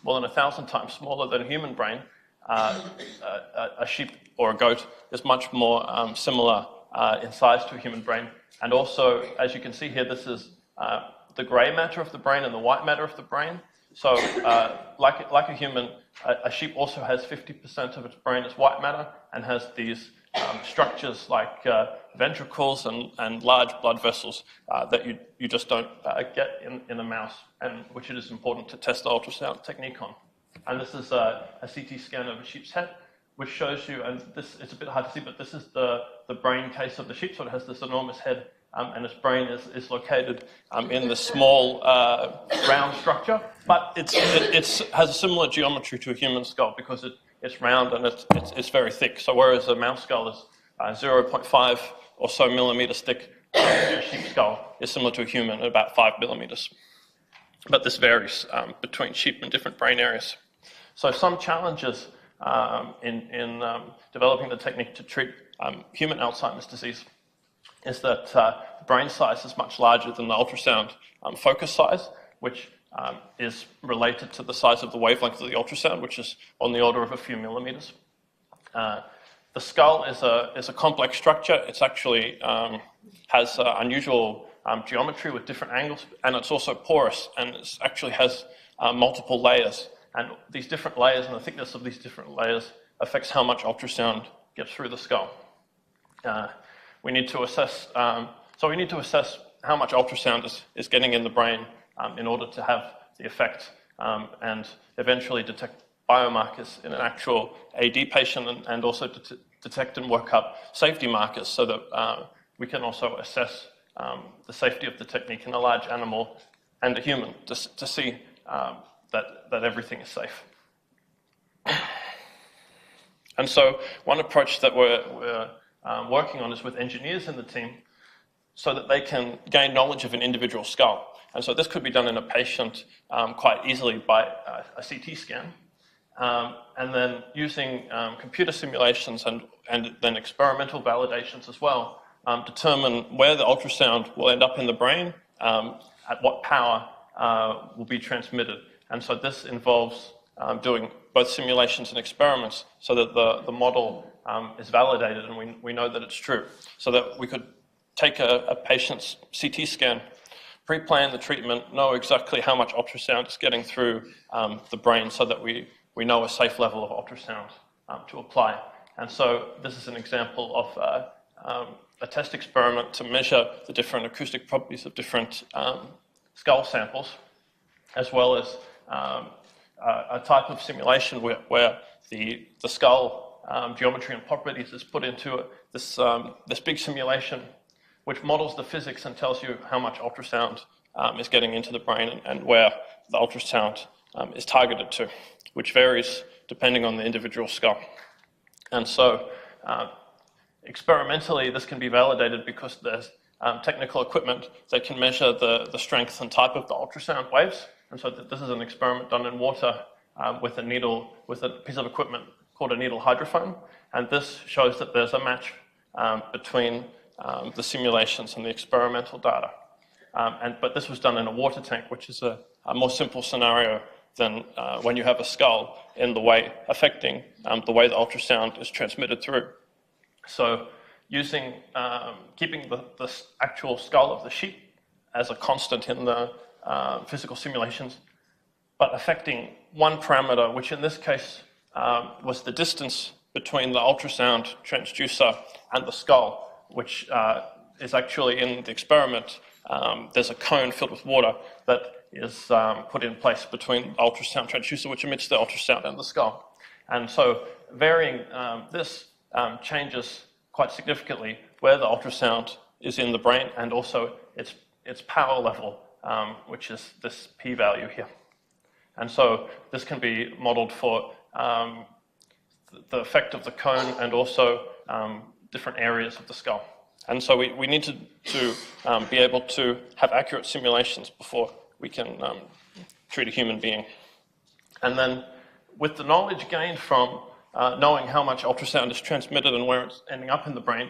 D: more than 1,000 times smaller than a human brain, a sheep or a goat is much more similar in size to a human brain. And also, as you can see here, this is the grey matter of the brain and the white matter of the brain. So like a human, a sheep also has 50% of its brain as white matter and has these structures like ventricles and large blood vessels that you just don't get in a mouse, and which it is important to test the ultrasound technique on. And this is a CT scan of a sheep's head, which shows you, and this it's a bit hard to see, but this is the brain case of the sheep. So it has this enormous head, and its brain is located in this small round structure. But it has a similar geometry to a human skull because it's round and it's very thick. So whereas a mouse skull is 0.5 or so millimeters thick, a sheep skull is similar to a human at about 5 millimeters. But this varies between sheep and different brain areas. So some challenges in developing the technique to treat human Alzheimer's disease is that the brain size is much larger than the ultrasound focus size, which is related to the size of the wavelength of the ultrasound, which is on the order of a few millimeters. The skull is a complex structure. It's actually has unusual geometry with different angles, and it's also porous, and it actually has multiple layers. And these different layers and the thickness of these different layers affects how much ultrasound gets through the skull. We need to assess how much ultrasound is getting in the brain in order to have the effect and eventually detect biomarkers in an actual AD patient and also detect and work up safety markers so that we can also assess the safety of the technique in a large animal and a human to see that everything is safe. And so one approach that we're working on is with engineers in the team so that they can gain knowledge of an individual skull. And so this could be done in a patient quite easily by a CT scan. And then using computer simulations and then experimental validations as well, determine where the ultrasound will end up in the brain, at what power will be transmitted. And so this involves doing both simulations and experiments so that the model is validated and we know that it's true. So that we could take a patient's CT scan, pre-plan the treatment, know exactly how much ultrasound is getting through the brain so that we know a safe level of ultrasound to apply. And so this is an example of a test experiment to measure the different acoustic properties of different skull samples, as well as a type of simulation where the skull geometry and properties is put into this big simulation which models the physics and tells you how much ultrasound is getting into the brain and where the ultrasound is targeted to, which varies depending on the individual skull. And so experimentally this can be validated because there's technical equipment that can measure the strength and type of the ultrasound waves. And so this is an experiment done in water with a piece of equipment called a needle hydrophone. And this shows that there's a match between the simulations and the experimental data. But this was done in a water tank, which is a more simple scenario than when you have a skull in the way affecting the way the ultrasound is transmitted through. So using, keeping the actual skull of the sheep as a constant in the physical simulations, but affecting one parameter, which in this case was the distance between the ultrasound transducer and the skull, which is actually in the experiment. There's a cone filled with water that is put in place between the ultrasound transducer, which emits the ultrasound, and the skull. And so varying this changes quite significantly where the ultrasound is in the brain and also its power level, which is this p-value here. And so this can be modeled for the effect of the cone and also different areas of the skull. And so we need to be able to have accurate simulations before we can treat a human being. And then with the knowledge gained from knowing how much ultrasound is transmitted and where it's ending up in the brain,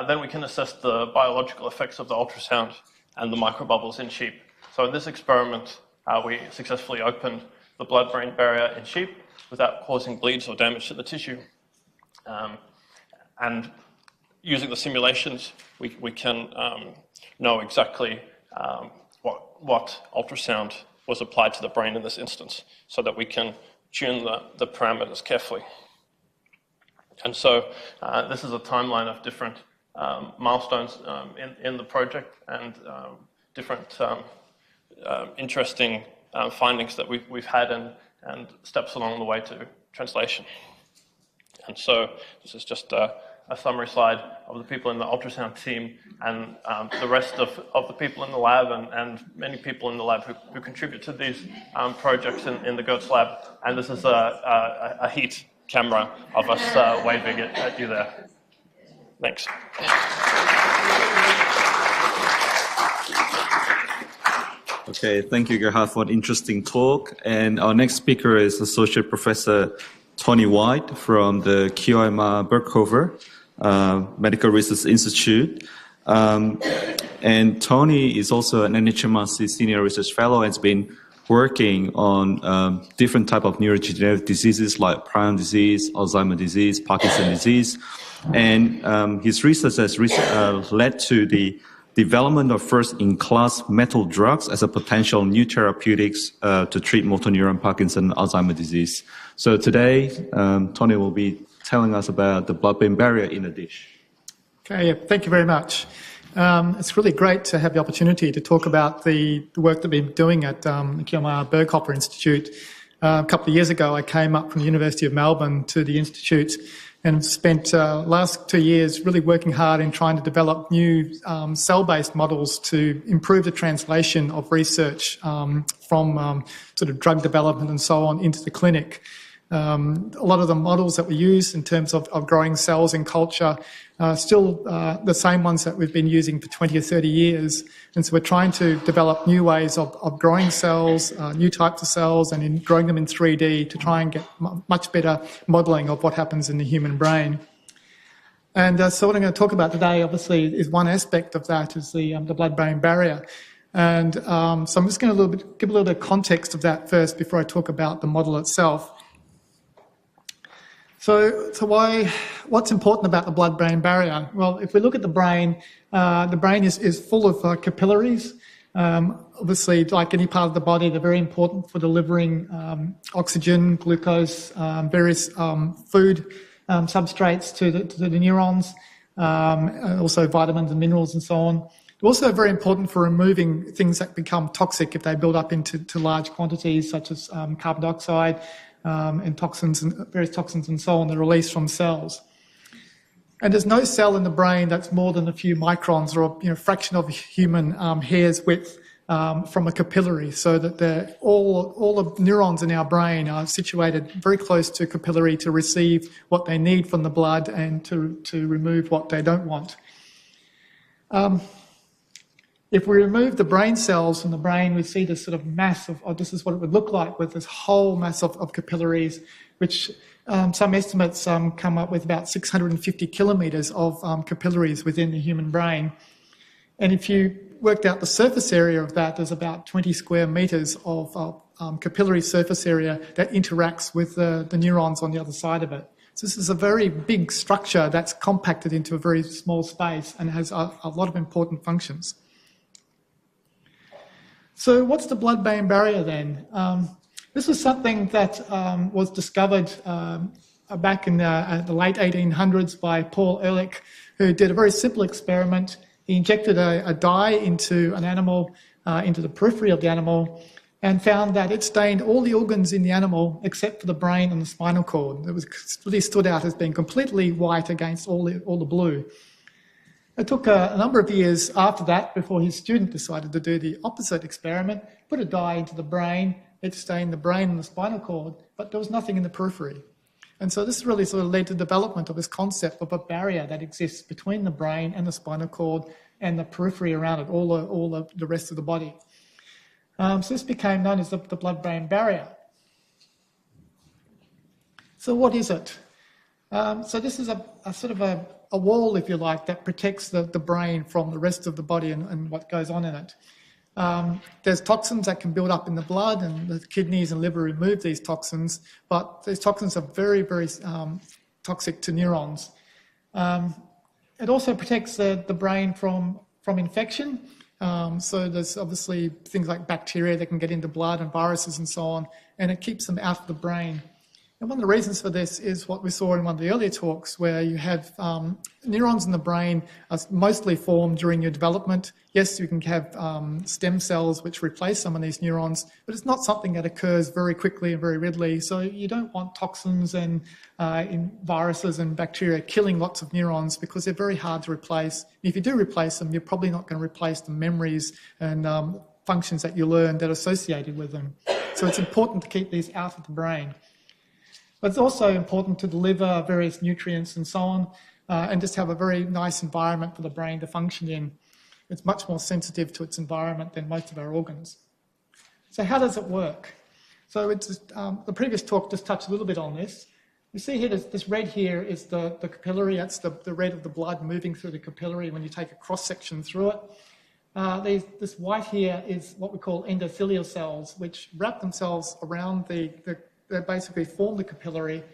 D: then we can assess the biological effects of the ultrasound and the microbubbles in sheep. So in this experiment, we successfully opened the blood-brain barrier in sheep without causing bleeds or damage to the tissue. And using the simulations, we can know exactly what ultrasound was applied to the brain in this instance, so that we can tune the parameters carefully. And so this is a timeline of different milestones in the project and different interesting findings that we've had and steps along the way to translation. And so this is just a summary slide of the people in the ultrasound team and the rest of the people in the lab and many people in the lab who contribute to these projects in the Goetz lab. And this is a heat camera of us waving at you there. Thanks.
A: Okay, thank you, Gerhard, for an interesting talk. And our next speaker is Associate Professor Tony White from the QIMR Berkhover Medical Research Institute. And Tony is also an NHMRC Senior Research Fellow and has been working on different types of neurodegenerative diseases like prion disease, Alzheimer's disease, Parkinson's disease. And his research has led to the development of first-in-class metal drugs as a potential new therapeutics to treat motor neuron Parkinson and Alzheimer's disease. So today, Tony will be telling us about the blood-brain barrier in a dish.
E: Okay, thank you very much. It's really great to have the opportunity to talk about the work that we've been doing at the QMR Berghofer Institute. A couple of years ago, I came up from the University of Melbourne to the Institute and spent last 2 years really working hard in trying to develop new cell-based models to improve the translation of research from sort of drug development and so on into the clinic. A lot of the models that we use in terms of growing cells in culture are still the same ones that we've been using for 20 or 30 years. And so we're trying to develop new ways of growing cells, new types of cells, and in growing them in 3D to try and get much better modelling of what happens in the human brain. And so what I'm going to talk about today, obviously, is one aspect of that is the blood-brain barrier. And so I'm just going to give a little bit of context of that first before I talk about the model itself. So what's important about the blood-brain barrier? Well, if we look at the brain is full of capillaries. Obviously, like any part of the body, they're very important for delivering oxygen, glucose, various food substrates to the neurons, also vitamins and minerals and so on. They're also very important for removing things that become toxic if they build up into large quantities, such as carbon dioxide, and toxins and various toxins and so on that are released from cells. And there's no cell in the brain that's more than a few microns or a fraction of a human hair's width from a capillary, so that all the neurons in our brain are situated very close to capillary to receive what they need from the blood and to remove what they don't want. If we remove the brain cells from the brain, we see this sort of mass of this is what it would look like with this whole mass of capillaries, which some estimates come up with about 650 kilometres of capillaries within the human brain. And if you worked out the surface area of that, there's about 20 square metres of capillary surface area that interacts with the neurons on the other side of it. So this is a very big structure that's compacted into a very small space and has a lot of important functions. So what's the blood-brain barrier then? This was something that was discovered back in the late 1800s by Paul Ehrlich, who did a very simple experiment. He injected a dye into an animal, into the periphery of the animal, and found that it stained all the organs in the animal except for the brain and the spinal cord. It was really stood out as being completely white against all the blue. It took a number of years after that before his student decided to do the opposite experiment, put a dye into the brain, it stained the brain and the spinal cord, but there was nothing in the periphery. And so this really sort of led to the development of this concept of a barrier that exists between the brain and the spinal cord and the periphery around it, all the rest of the body. So this became known as the blood-brain barrier. So what is it? So this is a sort of a wall, if you like, that protects the brain from the rest of the body and what goes on in it. There's toxins that can build up in the blood, and the kidneys and liver remove these toxins, but these toxins are very, very toxic to neurons. It also protects the brain from infection. So there's obviously things like bacteria that can get into blood and viruses and so on, and it keeps them out of the brain. And one of the reasons for this is what we saw in one of the earlier talks, where you have neurons in the brain are mostly formed during your development. Yes, you can have stem cells which replace some of these neurons, but it's not something that occurs very quickly and very readily. So you don't want toxins and viruses and bacteria killing lots of neurons, because they're very hard to replace. If you do replace them, you're probably not going to replace the memories and functions that you learn that are associated with them. So it's important to keep these out of the brain. But it's also important to deliver various nutrients and so on, and just have a very nice environment for the brain to function in. It's much more sensitive to its environment than most of our organs. So how does it work? So it's, the previous talk just touched a little bit on this. You see here, this red here is the capillary. That's the red of the blood moving through the capillary when you take a cross-section through it. This white here is what we call endothelial cells, which wrap themselves around they basically form the capillary,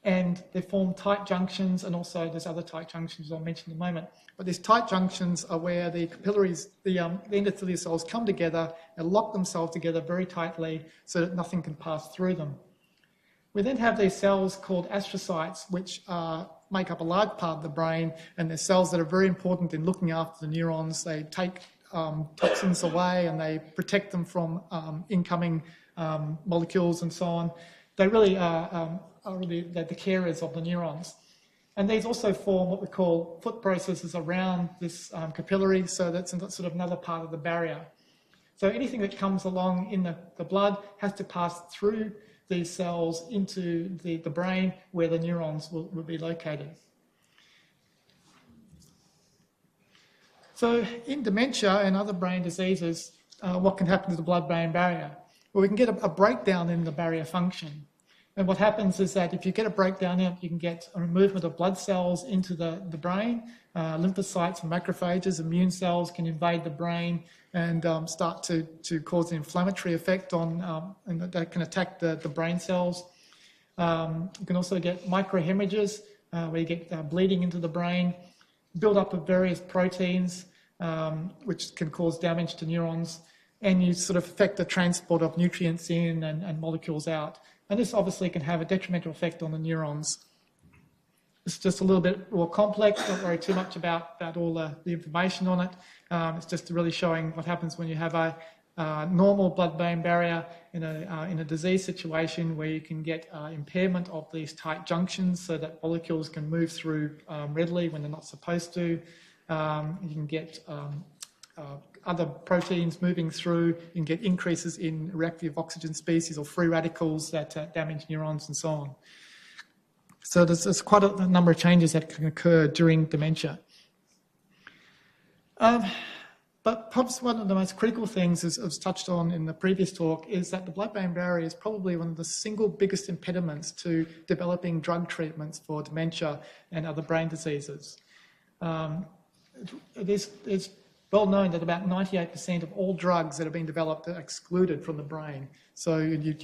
E: and they form tight junctions, and also there's other tight junctions I'll mention in a moment. But these tight junctions are where the capillaries, the endothelial cells come together and lock themselves together very tightly so that nothing can pass through them. We then have these cells called astrocytes, which make up a large part of the brain, and they're cells that are very important in looking after the neurons. They take toxins away, and they protect them from incoming molecules and so on. They really are really the carers of the neurons. And these also form what we call foot processes around this capillary, so that's sort of another part of the barrier. So anything that comes along in the blood has to pass through these cells into the brain, where the neurons will be located. So in dementia and other brain diseases, what can happen to the blood-brain barrier? Well, we can get a breakdown in the barrier function. And what happens is that if you get a breakdown in it, you can get a movement of blood cells into the brain. Lymphocytes and macrophages, immune cells can invade the brain and start to cause an inflammatory effect on, and that can attack the brain cells. You can also get microhemorrhages, where you get bleeding into the brain, build up of various proteins, which can cause damage to neurons, and you sort of affect the transport of nutrients in and molecules out. And this obviously can have a detrimental effect on the neurons. It's just a little bit more complex, don't worry too much about all the information on it. It's just really showing what happens when you have a normal blood-brain barrier in a disease situation, where you can get impairment of these tight junctions so that molecules can move through readily when they're not supposed to. You can get other proteins moving through. You can get increases in reactive oxygen species or free radicals that damage neurons and so on. So there's quite a number of changes that can occur during dementia. But perhaps one of the most critical things, as touched on in the previous talk, is that the blood-brain barrier is probably one of the single biggest impediments to developing drug treatments for dementia and other brain diseases. It's well known that about 98% of all drugs that are being developed are excluded from the brain. So you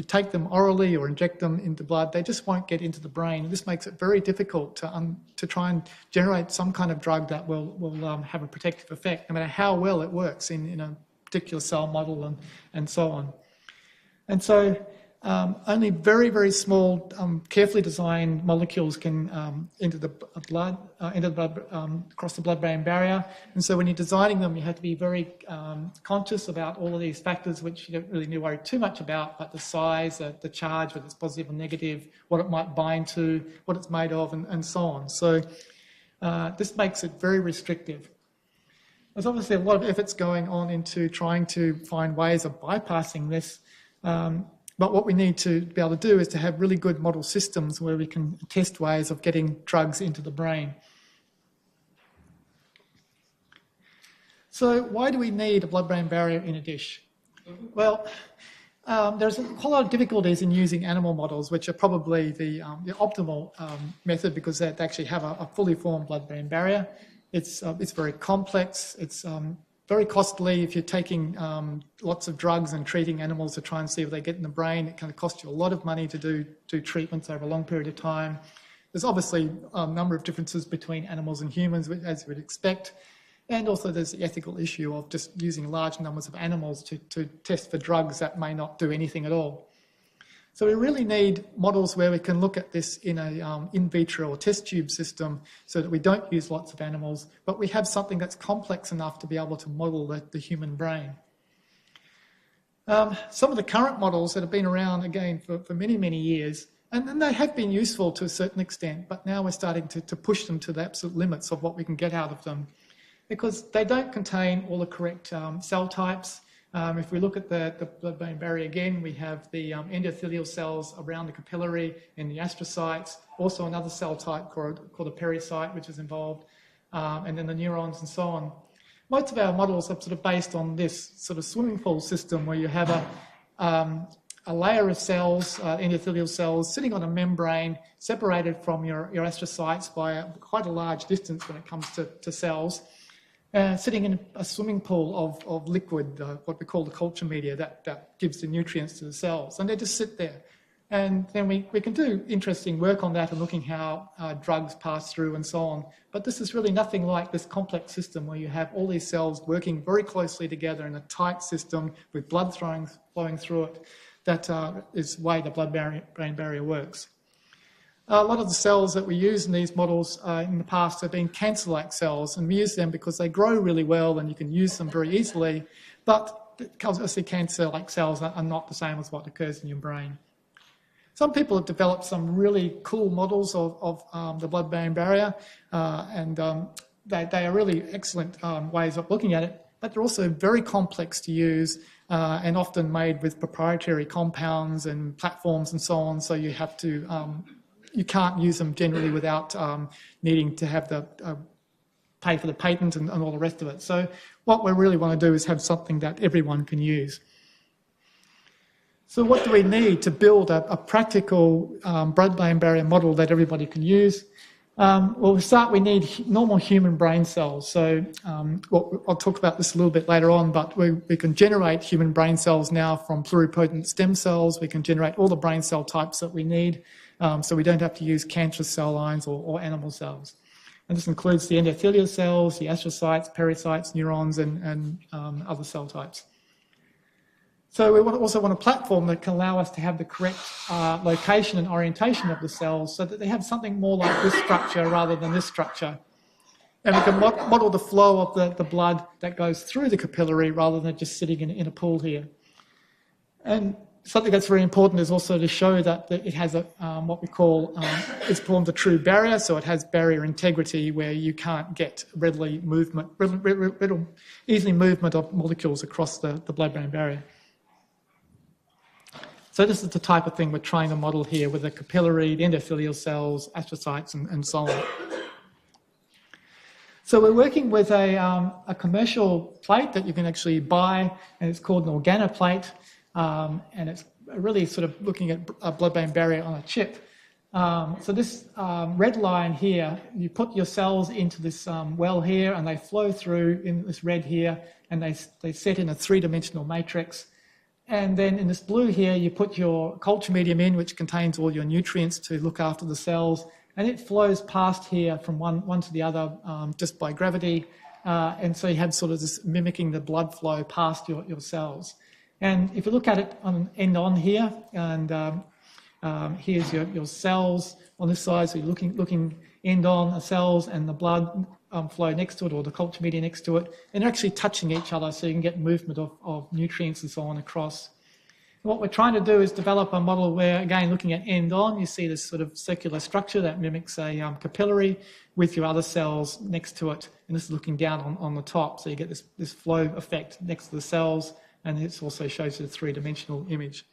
E: take them orally or inject them into blood, they just won't get into the brain. This makes it very difficult to try and generate some kind of drug that will have a protective effect, no matter how well it works in a particular cell model and so on. And so only very, very small, carefully designed molecules can enter the blood, across the blood-brain barrier. And so when you're designing them, you have to be very conscious about all of these factors, which you don't really need to worry too much about, like the size, the charge, whether it's positive or negative, what it might bind to, what it's made of, and so on. So this makes it very restrictive. There's obviously a lot of efforts going on into trying to find ways of bypassing this. But what we need to be able to do is to have really good model systems where we can test ways of getting drugs into the brain. So why do we need a blood-brain barrier in a dish? Well, there's quite a lot of difficulties in using animal models, which are probably the optimal method because they actually have a fully formed blood-brain barrier. It's very complex. It's very costly if you're taking lots of drugs and treating animals to try and see if they get in the brain. It can cost you a lot of money to do treatments over a long period of time. There's obviously a number of differences between animals and humans, as you would expect. And also there's the ethical issue of just using large numbers of animals to test for drugs that may not do anything at all. So we really need models where we can look at this in a in vitro or test tube system so that we don't use lots of animals, but we have something that's complex enough to be able to model the human brain. Some of the current models that have been around, again, for many, many years, and they have been useful to a certain extent, but now we're starting to push them to the absolute limits of what we can get out of them, because they don't contain all the correct cell types. If we look at the blood-brain barrier again, we have the endothelial cells around the capillary and the astrocytes, also another cell type called a pericyte, which is involved, and then the neurons and so on. Most of our models are sort of based on this sort of swimming pool system where you have a layer of cells, endothelial cells, sitting on a membrane separated from your astrocytes by quite a large distance when it comes to cells. Sitting in a swimming pool of liquid, what we call the culture media, that gives the nutrients to the cells. And they just sit there. And then we can do interesting work on that and looking how drugs pass through and so on. But this is really nothing like this complex system where you have all these cells working very closely together in a tight system with blood flowing through it. That is the way the blood-brain barrier works. A lot of the cells that we use in these models in the past have been cancer-like cells, and we use them because they grow really well and you can use them very easily, but obviously cancer-like cells are not the same as what occurs in your brain. Some people have developed some really cool models of the blood-brain barrier, and they are really excellent ways of looking at it, but they're also very complex to use and often made with proprietary compounds and platforms and so on, so you have to you can't use them generally without needing to have pay for the patent and all the rest of it. So what we really want to do is have something that everyone can use. So what do we need to build a practical blood-brain barrier model that everybody can use? Well, we need normal human brain cells. So I'll talk about this a little bit later on, but we can generate human brain cells now from pluripotent stem cells. We can generate all the brain cell types that we need. So we don't have to use cancerous cell lines or animal cells. And this includes the endothelial cells, the astrocytes, pericytes, neurons, and other cell types. So we also want a platform that can allow us to have the correct location and orientation of the cells so that they have something more like this structure rather than this structure. And we can model the flow of the blood that goes through the capillary rather than just sitting in a pool here. And something that's very important is also to show that it has what we call, it's formed a true barrier, so it has barrier integrity where you can't get easily movement of molecules across the blood-brain barrier. So this is the type of thing we're trying to model here with the capillary, the endothelial cells, astrocytes, and so on. So we're working with a commercial plate that you can actually buy, and it's called an organoplate. And it's really sort of looking at a blood-brain barrier on a chip. So this red line here, you put your cells into this well here, and they flow through in this red here, and they set in a three-dimensional matrix. And then in this blue here, you put your culture medium in, which contains all your nutrients to look after the cells, and it flows past here from one to the other just by gravity. And so you have sort of this mimicking the blood flow past your cells. And if you look at it on end on here, and here's your cells on this side, so you're looking end on the cells and the blood flow next to it, or the culture media next to it, and they're actually touching each other so you can get movement of nutrients and so on across. And what we're trying to do is develop a model where, again, looking at end on, you see this sort of circular structure that mimics a capillary with your other cells next to it, and this is looking down on the top, so you get this flow effect next to the cells, and it also shows you the three-dimensional image.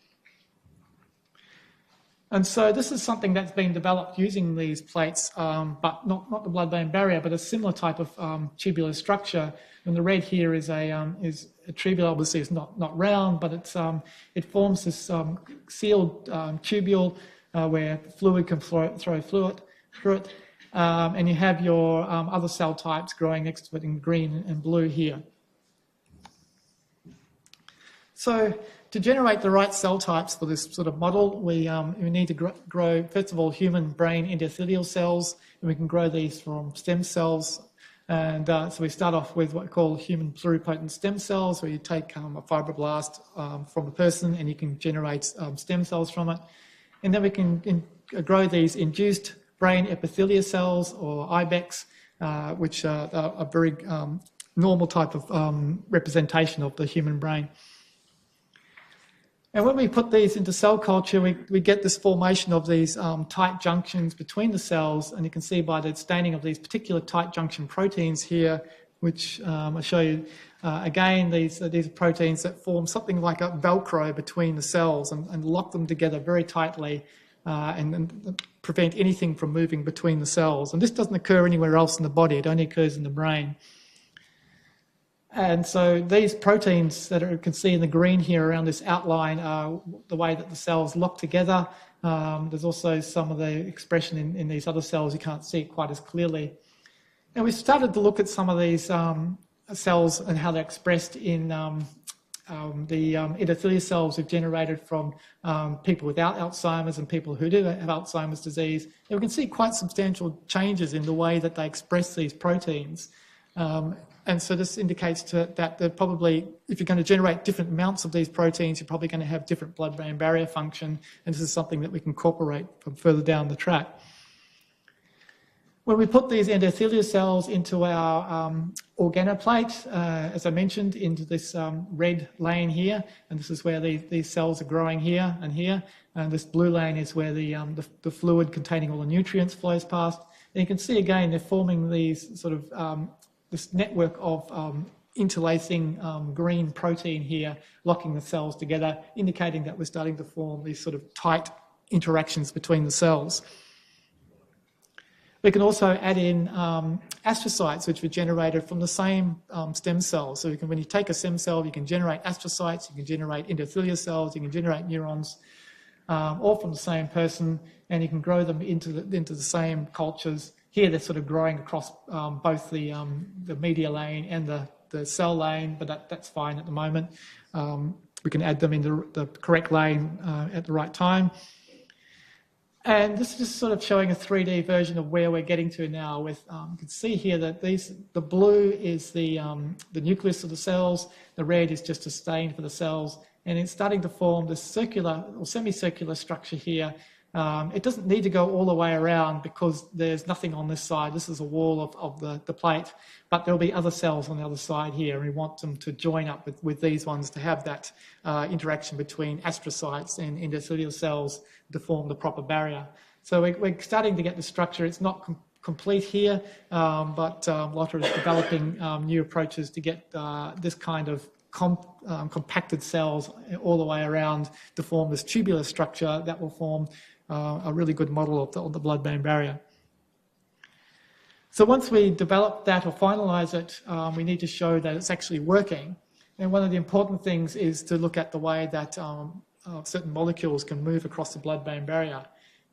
E: And so this is something that's been developed using these plates, but not the blood-brain barrier, but a similar type of tubular structure. And the red here is a tubular. Obviously, it's not round, but it forms this sealed tubule where fluid can throw fluid through it. And you have your other cell types growing next to it in green and blue here. So to generate the right cell types for this sort of model, we need to grow, first of all, human brain endothelial cells, and we can grow these from stem cells. And so we start off with what we call human pluripotent stem cells, where you take a fibroblast from a person and you can generate stem cells from it. And then we can grow these induced brain epithelial cells, or IBECs, which are a very normal type of representation of the human brain. And when we put these into cell culture, we get this formation of these tight junctions between the cells, and you can see by the staining of these particular tight junction proteins here, which I'll show you again. These are proteins that form something like a Velcro between the cells and lock them together very tightly and prevent anything from moving between the cells. And this doesn't occur anywhere else in the body, it only occurs in the brain. And so these proteins that you can see in the green here around this outline are the way that the cells lock together. There's also some of the expression in these other cells. You can't see it quite as clearly. And we started to look at some of these cells and how they're expressed in the endothelial cells we've generated from people without Alzheimer's and people who do have Alzheimer's disease. And we can see quite substantial changes in the way that they express these proteins. And so this indicates that they're probably, if you're going to generate different amounts of these proteins, you're probably going to have different blood-brain barrier function, and this is something that we can incorporate from further down the track. When we put these endothelial cells into our organoplate, as I mentioned, into this red lane here, and this is where these cells are growing here, and this blue lane is where the fluid containing all the nutrients flows past. And you can see again, they're forming these sort of this network of interlacing green protein here, locking the cells together, indicating that we're starting to form these sort of tight interactions between the cells. We can also add in astrocytes, which were generated from the same stem cells. So when you take a stem cell, you can generate astrocytes, you can generate endothelial cells, you can generate neurons, all from the same person, and you can grow them into the same cultures. Here they're sort of growing across both the media lane and the cell lane, but that's fine at the moment. We can add them in the correct lane at the right time. And this is just sort of showing a 3D version of where we're getting to now. With you can see here that the blue is the nucleus of the cells, the red is just a stain for the cells, and it's starting to form this circular or semicircular structure here. It doesn't need to go all the way around because there's nothing on this side. This is a wall of the plate, but there'll be other cells on the other side here, and we want them to join up with these ones to have that interaction between astrocytes and endothelial cells to form the proper barrier. So we're starting to get the structure. It's not complete here, but Lotta is developing new approaches to get this kind of compacted cells all the way around to form this tubular structure that will form a really good model of the blood-brain barrier. So once we develop that or finalise it, we need to show that it's actually working. And one of the important things is to look at the way that certain molecules can move across the blood-brain barrier.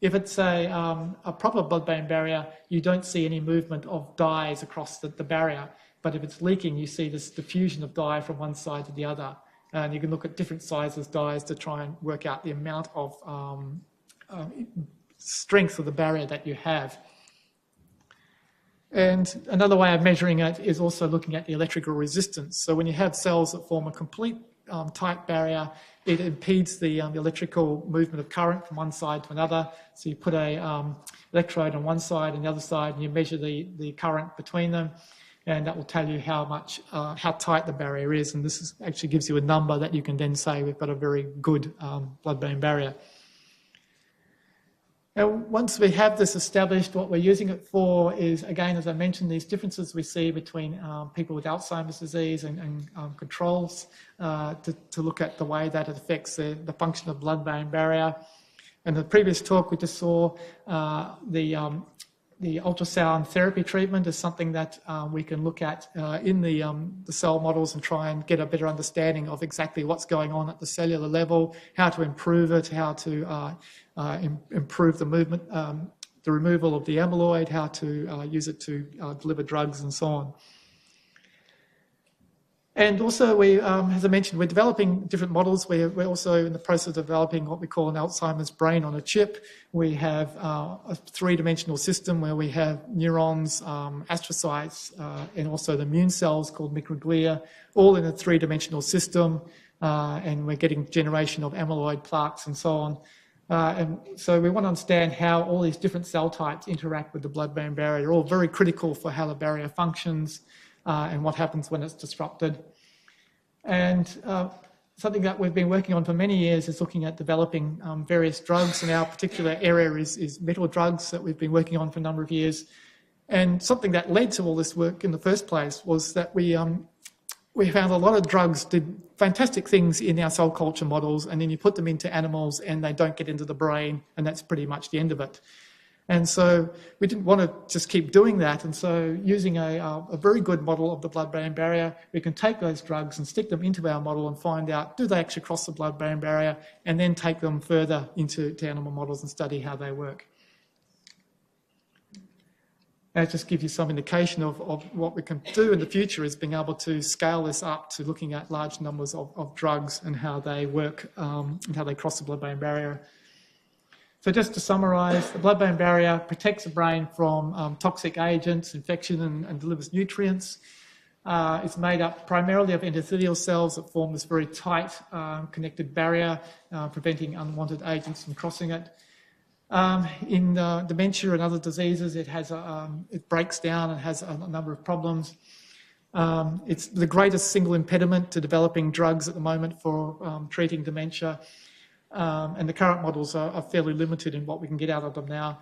E: If it's a proper blood-brain barrier, you don't see any movement of dyes across the barrier. But if it's leaking, you see this diffusion of dye from one side to the other. And you can look at different sizes dyes to try and work out the amount of strength of the barrier that you have. And another way of measuring it is also looking at the electrical resistance. So when you have cells that form a complete tight barrier, it impedes the electrical movement of current from one side to another. So you put a electrode on one side and the other side, and you measure the current between them, and that will tell you how tight the barrier is. And this actually gives you a number that you can then say we've got a very good blood-brain barrier. Now, once we have this established, what we're using it for is, again, as I mentioned, these differences we see between people with Alzheimer's disease and controls to look at the way that it affects the function of blood-brain barrier. In the previous talk, we just saw the ultrasound therapy treatment is something that we can look at in the cell models and try and get a better understanding of exactly what's going on at the cellular level, how to improve it, how to improve the movement, the removal of the amyloid, how to use it to deliver drugs and so on. And also, we, as I mentioned, we're developing different models. We're also in the process of developing what we call an Alzheimer's brain on a chip. We have a three-dimensional system where we have neurons, astrocytes, and also the immune cells called microglia, all in a three-dimensional system. And we're getting generation of amyloid plaques and so on. And so we want to understand how all these different cell types interact with the blood-brain barrier. They're all very critical for how the barrier functions. And what happens when it's disrupted. And something that we've been working on for many years is looking at developing various drugs, and our particular area is metal drugs that we've been working on for a number of years. And something that led to all this work in the first place was that we found a lot of drugs did fantastic things in our cell culture models, and then you put them into animals and they don't get into the brain, and that's pretty much the end of it. And so we didn't want to just keep doing that. And so using a very good model of the blood-brain barrier, we can take those drugs and stick them into our model and find out, do they actually cross the blood-brain barrier, and then take them further into animal models and study how they work. That just gives you some indication of what we can do in the future, is being able to scale this up to looking at large numbers of drugs and how they work and how they cross the blood-brain barrier. So just to summarise, the blood-brain barrier protects the brain from toxic agents, infection, and delivers nutrients. It's made up primarily of endothelial cells that form this very tight connected barrier, preventing unwanted agents from crossing it. In dementia and other diseases, it breaks down and has a number of problems. It's the greatest single impediment to developing drugs at the moment for treating dementia. And the current models are fairly limited in what we can get out of them now.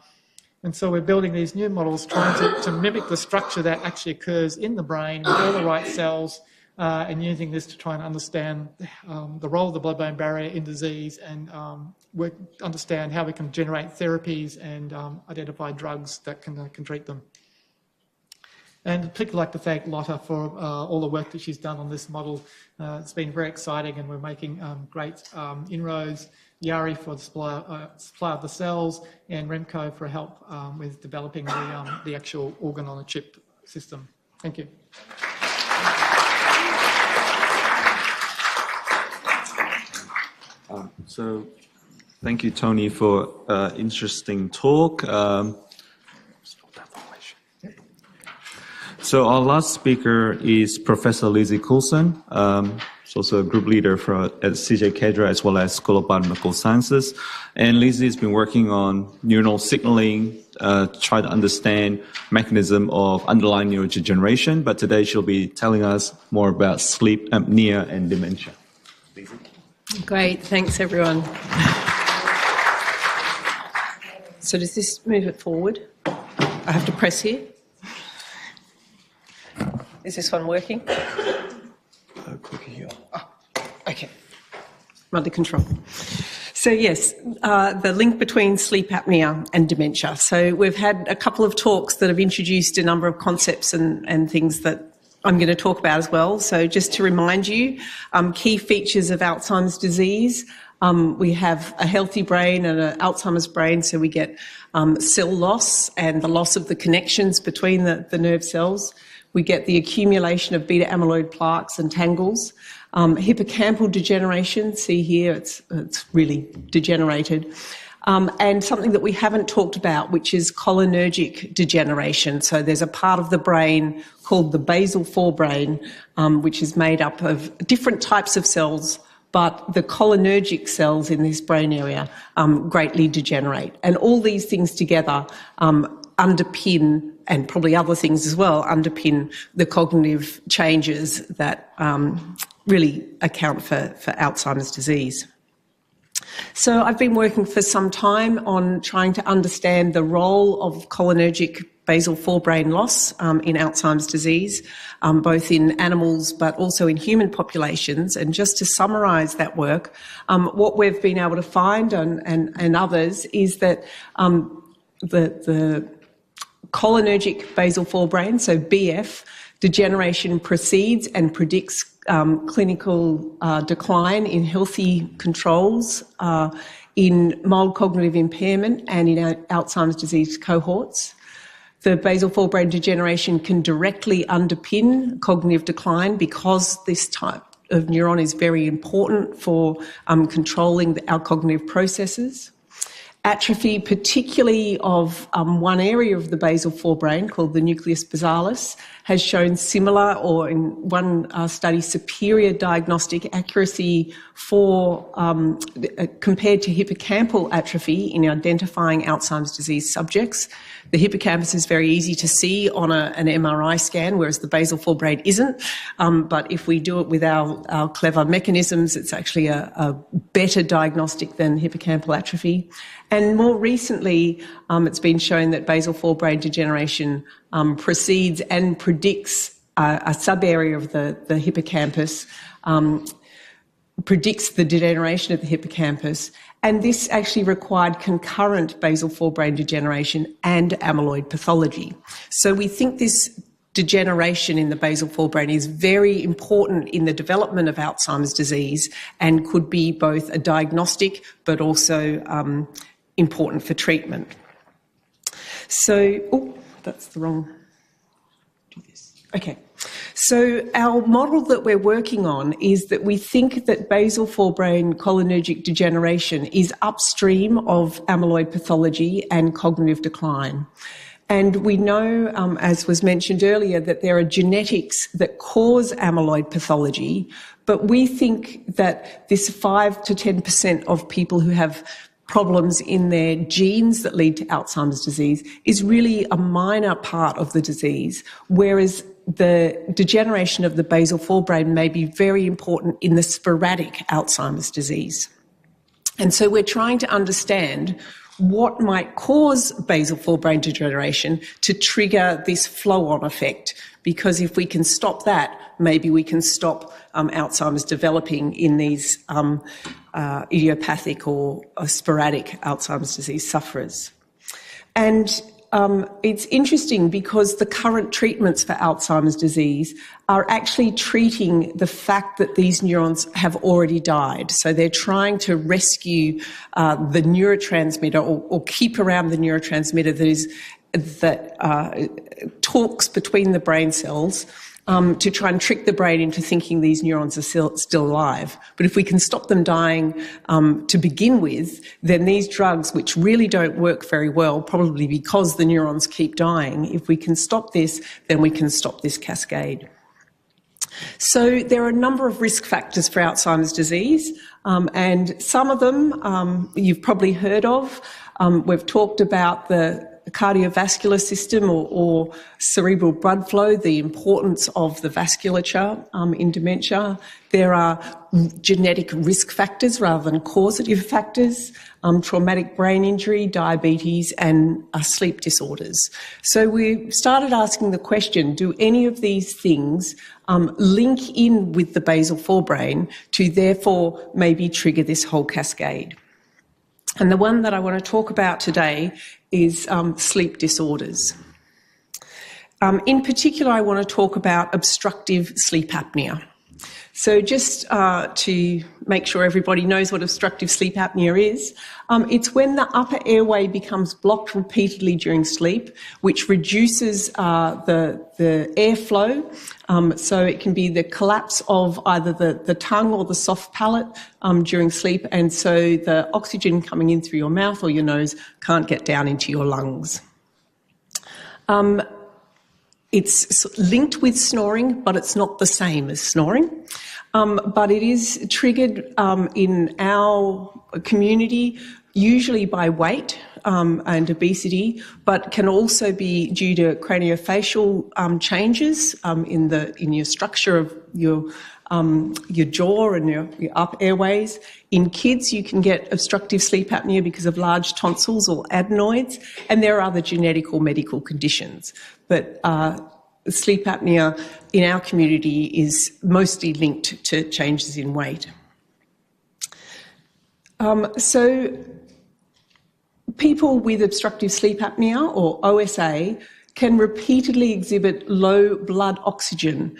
E: And so we're building these new models, trying to mimic the structure that actually occurs in the brain with all the right cells, and using this to try and understand the role of the blood-brain barrier in disease, and understand how we can generate therapies and identify drugs that can treat them. And I'd particularly like to thank Lotta for all the work that she's done on this model. It's been very exciting, and we're making great inroads. Yari for the supply of the cells, and Remco for help with developing the actual organ-on-a-chip system. Thank you.
A: So thank you, Tony, for interesting talk. So our last speaker is Professor Lizzie Coulson. She's also a group leader at CJ Kedra as well as School of Biomedical Sciences. And Lizzie has been working on neuronal signaling, try to understand mechanism of underlying neurodegeneration. But today she'll be telling us more about sleep apnea and dementia. Lizzie.
F: Great, thanks everyone. So does this move it forward? I have to press here. Is this one working?
A: Click here.
F: Oh, okay. I'm under control. So yes, the link between sleep apnea and dementia. So we've had a couple of talks that have introduced a number of concepts and things that I'm going to talk about as well. So just to remind you, key features of Alzheimer's disease. We have a healthy brain and an Alzheimer's brain, so we get cell loss and the loss of the connections between the nerve cells. We get the accumulation of beta amyloid plaques and tangles. Hippocampal degeneration, see here, it's really degenerated. And something that we haven't talked about, which is cholinergic degeneration. So there's a part of the brain called the basal forebrain, which is made up of different types of cells, but the cholinergic cells in this brain area greatly degenerate. And all these things together underpin, and probably other things as well, underpin the cognitive changes that really account for Alzheimer's disease. So I've been working for some time on trying to understand the role of cholinergic basal forebrain loss in Alzheimer's disease, both in animals but also in human populations. And just to summarise that work, what we've been able to find and others is that the cholinergic basal forebrain, so BF, degeneration precedes and predicts clinical decline in healthy controls, in mild cognitive impairment and in Alzheimer's disease cohorts. The basal forebrain degeneration can directly underpin cognitive decline because this type of neuron is very important for controlling our cognitive processes. Atrophy, particularly of one area of the basal forebrain called the nucleus basalis, has shown similar, or in one study, superior diagnostic accuracy for compared to hippocampal atrophy in identifying Alzheimer's disease subjects. The hippocampus is very easy to see on an MRI scan, whereas the basal forebrain isn't. But if we do it with our clever mechanisms, it's actually a better diagnostic than hippocampal atrophy. And more recently, it's been shown that basal forebrain degeneration precedes and predicts a sub-area of the hippocampus, predicts the degeneration of the hippocampus, and this actually required concurrent basal forebrain degeneration and amyloid pathology. So we think this degeneration in the basal forebrain is very important in the development of Alzheimer's disease and could be both a diagnostic but also important for treatment. So, that's the wrong. Do this. Okay. So our model that we're working on is that we think that basal forebrain cholinergic degeneration is upstream of amyloid pathology and cognitive decline. And we know, as was mentioned earlier, that there are genetics that cause amyloid pathology, but we think that this 5 to 10% of people who have problems in their genes that lead to Alzheimer's disease is really a minor part of the disease, whereas the degeneration of the basal forebrain may be very important in the sporadic Alzheimer's disease. And so we're trying to understand what might cause basal forebrain degeneration to trigger this flow-on effect, because if we can stop that, maybe we can stop Alzheimer's developing in these idiopathic or sporadic Alzheimer's disease sufferers. And it's interesting because the current treatments for Alzheimer's disease are actually treating the fact that these neurons have already died. So they're trying to rescue the neurotransmitter or keep around the neurotransmitter that talks between the brain cells to try and trick the brain into thinking these neurons are still alive. But if we can stop them dying to begin with, then these drugs, which really don't work very well, probably because the neurons keep dying, if we can stop this, then we can stop this cascade. So there are a number of risk factors for Alzheimer's disease, and some of them you've probably heard of. We've talked about the cardiovascular system or cerebral blood flow, the importance of the vasculature in dementia. There are genetic risk factors rather than causative factors, traumatic brain injury, diabetes, and sleep disorders. So we started asking the question, do any of these things link in with the basal forebrain to therefore maybe trigger this whole cascade? And the one that I want to talk about today is sleep disorders. In particular, I want to talk about obstructive sleep apnea. So just to make sure everybody knows what obstructive sleep apnea is, it's when the upper airway becomes blocked repeatedly during sleep, which reduces the airflow. So it can be the collapse of either the tongue or the soft palate during sleep, and so the oxygen coming in through your mouth or your nose can't get down into your lungs. It's linked with snoring, but it's not the same as snoring. But it is triggered in our community, usually by weight and obesity, but can also be due to craniofacial changes in your structure of your your jaw and your upper airways. In kids, you can get obstructive sleep apnea because of large tonsils or adenoids, and there are other genetic or medical conditions. But sleep apnea in our community is mostly linked to changes in weight. So people with obstructive sleep apnea, or OSA, can repeatedly exhibit low blood oxygen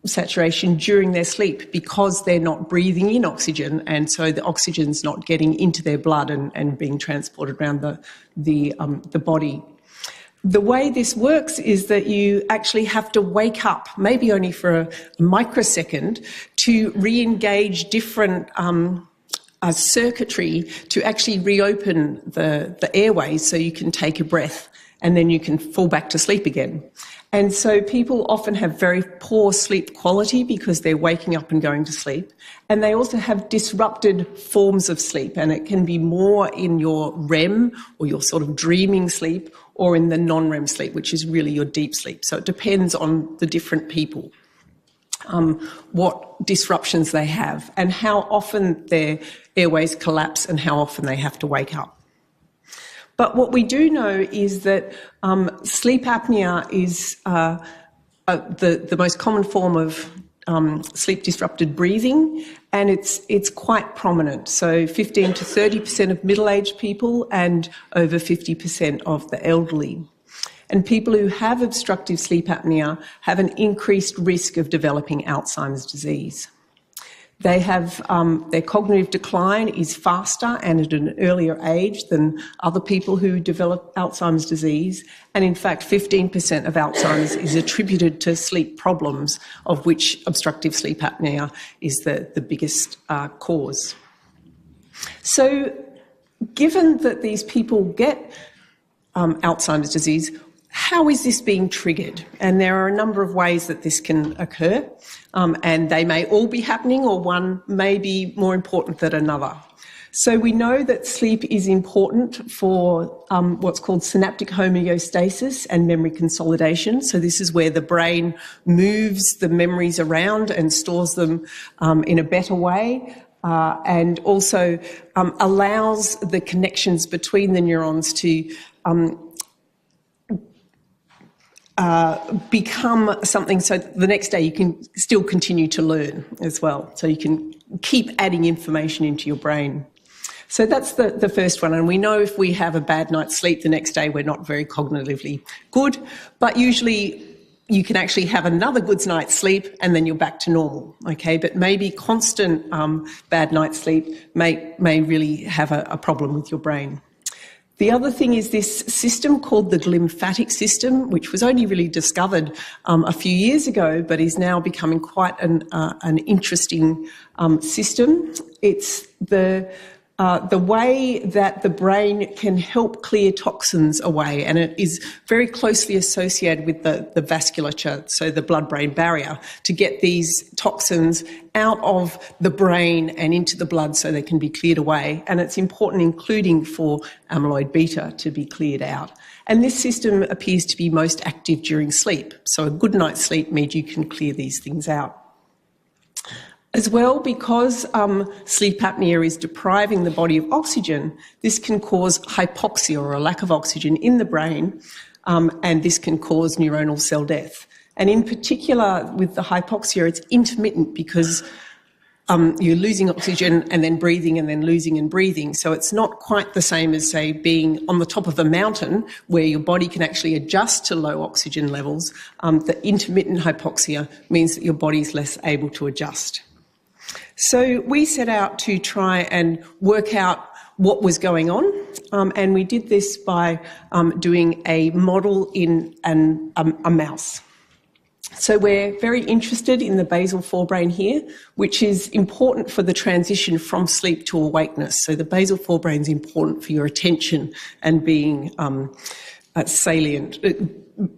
F: saturation during their sleep because they're not breathing in oxygen, and so the oxygen's not getting into their blood and being transported around the body. The way this works is that you actually have to wake up, maybe only for a microsecond, to re-engage different circuitry to actually reopen the airways so you can take a breath and then you can fall back to sleep again. And so people often have very poor sleep quality because they're waking up and going to sleep. And they also have disrupted forms of sleep, and it can be more in your REM or your sort of dreaming sleep, or in the non-REM sleep, which is really your deep sleep. So it depends on the different people, what disruptions they have and how often their airways collapse and how often they have to wake up. But what we do know is that sleep apnea is the most common form of sleep-disrupted breathing, and it's quite prominent. So 15 to 30% of middle-aged people and over 50% of the elderly. And people who have obstructive sleep apnea have an increased risk of developing Alzheimer's disease. They have their cognitive decline is faster and at an earlier age than other people who develop Alzheimer's disease. And in fact, 15% of Alzheimer's is attributed to sleep problems, of which obstructive sleep apnea is the biggest cause. So given that these people get Alzheimer's disease, how is this being triggered? And there are a number of ways that this can occur, and they may all be happening, or one may be more important than another. So we know that sleep is important for what's called synaptic homeostasis and memory consolidation. So this is where the brain moves the memories around and stores them in a better way. And also allows the connections between the neurons to become something so the next day you can still continue to learn as well. So you can keep adding information into your brain. So that's the first one. And we know if we have a bad night's sleep the next day, we're not very cognitively good. But usually you can actually have another good night's sleep and then you're back to normal, okay? But maybe constant bad night's sleep may really have a problem with your brain. The other thing is this system called the lymphatic system, which was only really discovered a few years ago, but is now becoming quite an interesting system. It's the way that the brain can help clear toxins away, and it is very closely associated with the vasculature, so the blood-brain barrier, to get these toxins out of the brain and into the blood so they can be cleared away. And it's important, including for amyloid beta, to be cleared out. And this system appears to be most active during sleep. So a good night's sleep means you can clear these things out. As well, because sleep apnea is depriving the body of oxygen, this can cause hypoxia, or a lack of oxygen in the brain, and this can cause neuronal cell death. And in particular, with the hypoxia, it's intermittent because you're losing oxygen and then breathing and then losing and breathing. So it's not quite the same as, say, being on the top of a mountain where your body can actually adjust to low oxygen levels. The intermittent hypoxia means that your body is less able to adjust. So we set out to try and work out what was going on, and we did this by doing a model in a mouse. So we're very interested in the basal forebrain here, which is important for the transition from sleep to awakeness. So the basal forebrain is important for your attention and being salient,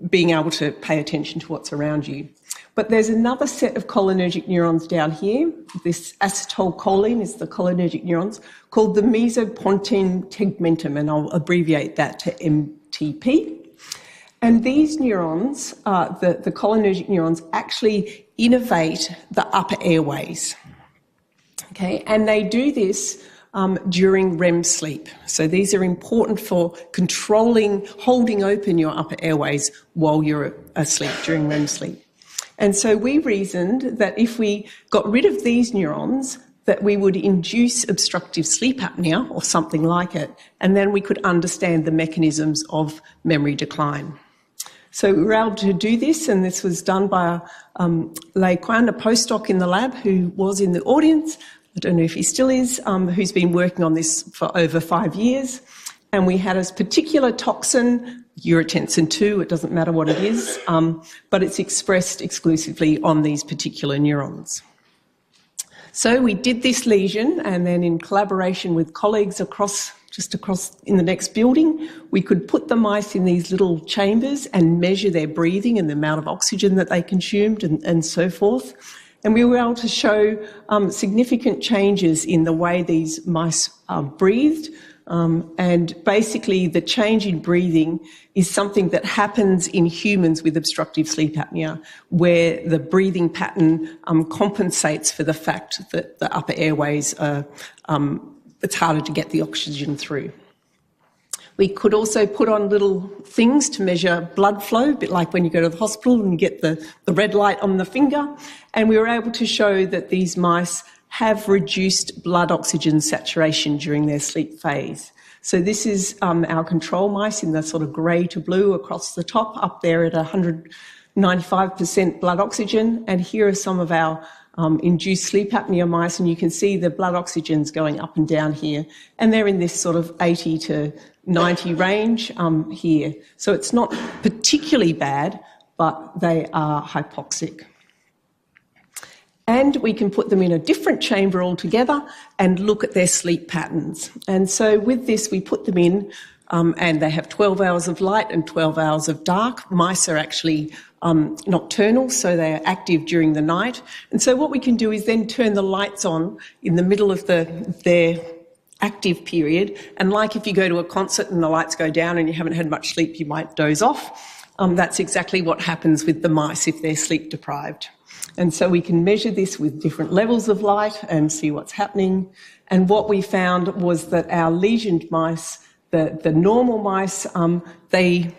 F: being able to pay attention to what's around you. But there's another set of cholinergic neurons down here. This acetylcholine is the cholinergic neurons, called the mesopontine tegmentum, and I'll abbreviate that to MTP. And these neurons, the cholinergic neurons, actually innervate the upper airways. Okay, and they do this during REM sleep. So these are important for controlling, holding open your upper airways while you're asleep during REM sleep. And so we reasoned that if we got rid of these neurons, that we would induce obstructive sleep apnea or something like it, and then we could understand the mechanisms of memory decline. So we were able to do this, and this was done by Lei Quan, a postdoc in the lab who was in the audience. I don't know if he still is, who's been working on this for over 5 years. And we had a particular toxin, urotensin 2, it doesn't matter what it is, but it's expressed exclusively on these particular neurons. So we did this lesion, and then in collaboration with colleagues just across in the next building, we could put the mice in these little chambers and measure their breathing and the amount of oxygen that they consumed and so forth. And we were able to show significant changes in the way these mice breathed. And basically the change in breathing is something that happens in humans with obstructive sleep apnea, where the breathing pattern compensates for the fact that the upper airways are, it's harder to get the oxygen through. We could also put on little things to measure blood flow, a bit like when you go to the hospital and you get the red light on the finger. And we were able to show that these mice have reduced blood oxygen saturation during their sleep phase. So this is our control mice in the sort of grey to blue across the top, up there at 195% blood oxygen. And here are some of our induced sleep apnea mice, and you can see the blood oxygen's going up and down here. And they're in this sort of 80 to 90 range here. So it's not particularly bad, but they are hypoxic. And we can put them in a different chamber altogether and look at their sleep patterns. And so with this, we put them in, and they have 12 hours of light and 12 hours of dark. Mice are actually nocturnal, so they are active during the night. And so what we can do is then turn the lights on in the middle of their active period. And like if you go to a concert and the lights go down and you haven't had much sleep, you might doze off. That's exactly what happens with the mice if they're sleep deprived. And so we can measure this with different levels of light and see what's happening. And what we found was that our lesioned mice, the normal mice, they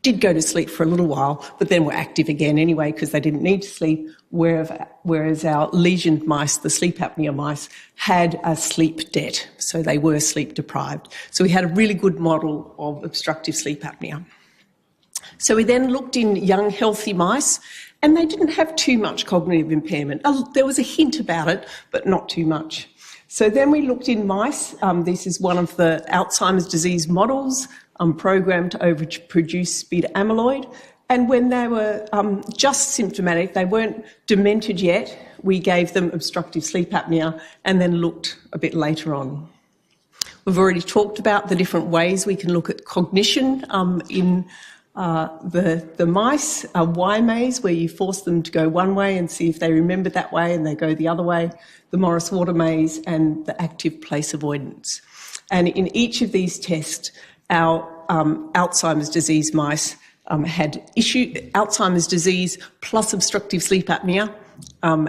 F: did go to sleep for a little while, but then were active again anyway because they didn't need to sleep, whereas our lesioned mice, the sleep apnea mice, had a sleep debt, so they were sleep deprived. So we had a really good model of obstructive sleep apnea. So we then looked in young healthy mice, and they didn't have too much cognitive impairment. There was a hint about it, but not too much. So then we looked in mice. This is one of the Alzheimer's disease models programmed to overproduce beta amyloid. And when they were just symptomatic, they weren't demented yet, we gave them obstructive sleep apnea and then looked a bit later on. We've already talked about the different ways we can look at cognition in the mice, a Y maze, where you force them to go one way and see if they remember that way and they go the other way, the Morris-Water maze, and the active place avoidance. And in each of these tests, our Alzheimer's disease mice had Alzheimer's disease plus obstructive sleep apnea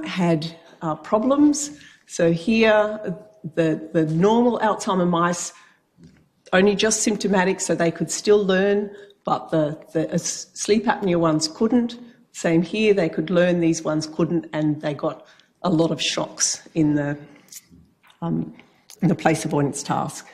F: had problems. So here, the normal Alzheimer mice, only just symptomatic, so they could still learn, but the sleep apnea ones couldn't. Same here, they could learn, these ones couldn't, and they got a lot of shocks in the place avoidance task.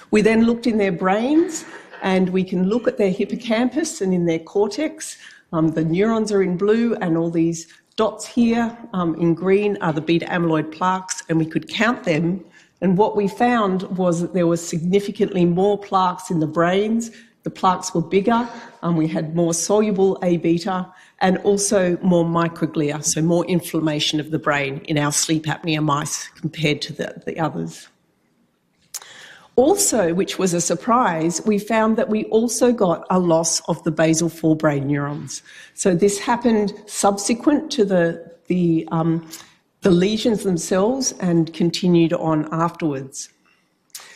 F: We then looked in their brains, and we can look at their hippocampus and in their cortex. The neurons are in blue, and all these dots here in green are the beta amyloid plaques, and we could count them. And what we found was that there was significantly more plaques in the brains. The plaques were bigger, we had more soluble A-beta, and also more microglia, so more inflammation of the brain in our sleep apnea mice compared to the others. Also, which was a surprise, we found that we also got a loss of the basal forebrain neurons. So this happened subsequent to the lesions themselves and continued on afterwards.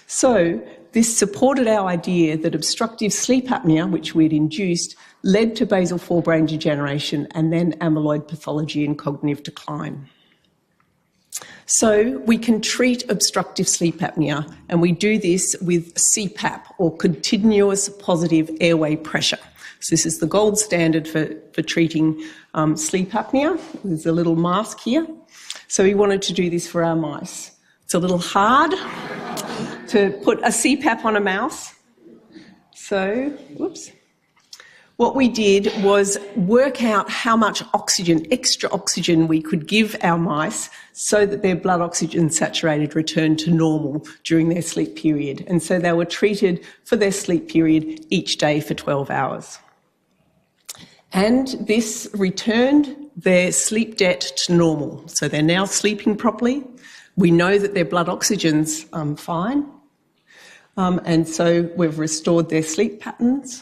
F: So this supported our idea that obstructive sleep apnea, which we'd induced, led to basal forebrain degeneration and then amyloid pathology and cognitive decline. So we can treat obstructive sleep apnea, and we do this with CPAP, or continuous positive airway pressure. So this is the gold standard for treating sleep apnea. There's a little mask here. So we wanted to do this for our mice. It's a little hard to put a CPAP on a mouse. So, whoops. What we did was work out how much oxygen, extra oxygen, we could give our mice so that their blood oxygen saturated returned to normal during their sleep period. And so they were treated for their sleep period each day for 12 hours. And this returned their sleep debt to normal. So they're now sleeping properly. We know that their blood oxygen's fine. And so we've restored their sleep patterns.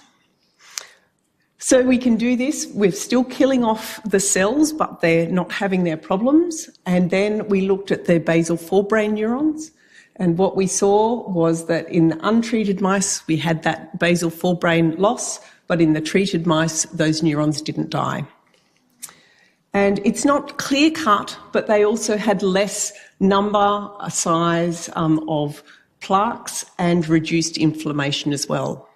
F: So we can do this. We're still killing off the cells, but they're not having their problems. And then we looked at their basal forebrain neurons. And what we saw was that in the untreated mice, we had that basal forebrain loss, but in the treated mice, those neurons didn't die. And it's not clear-cut, but they also had less number, size of plaques and reduced inflammation as well.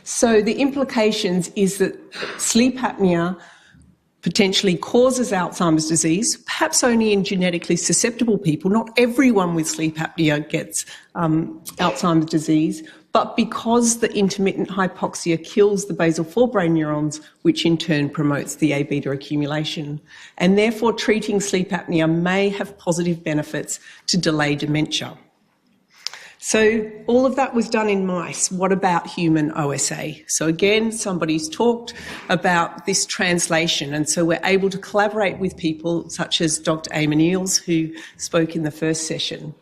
F: So the implications is that sleep apnea potentially causes Alzheimer's disease, perhaps only in genetically susceptible people. Not everyone with sleep apnea gets Alzheimer's disease, but because the intermittent hypoxia kills the basal forebrain neurons, which in turn promotes the A-beta accumulation. And therefore treating sleep apnea may have positive benefits to delay dementia. So all of that was done in mice. What about human OSA? So again, somebody's talked about this translation, and so we're able to collaborate with people such as Dr. Eamon Eales, who spoke in the first session.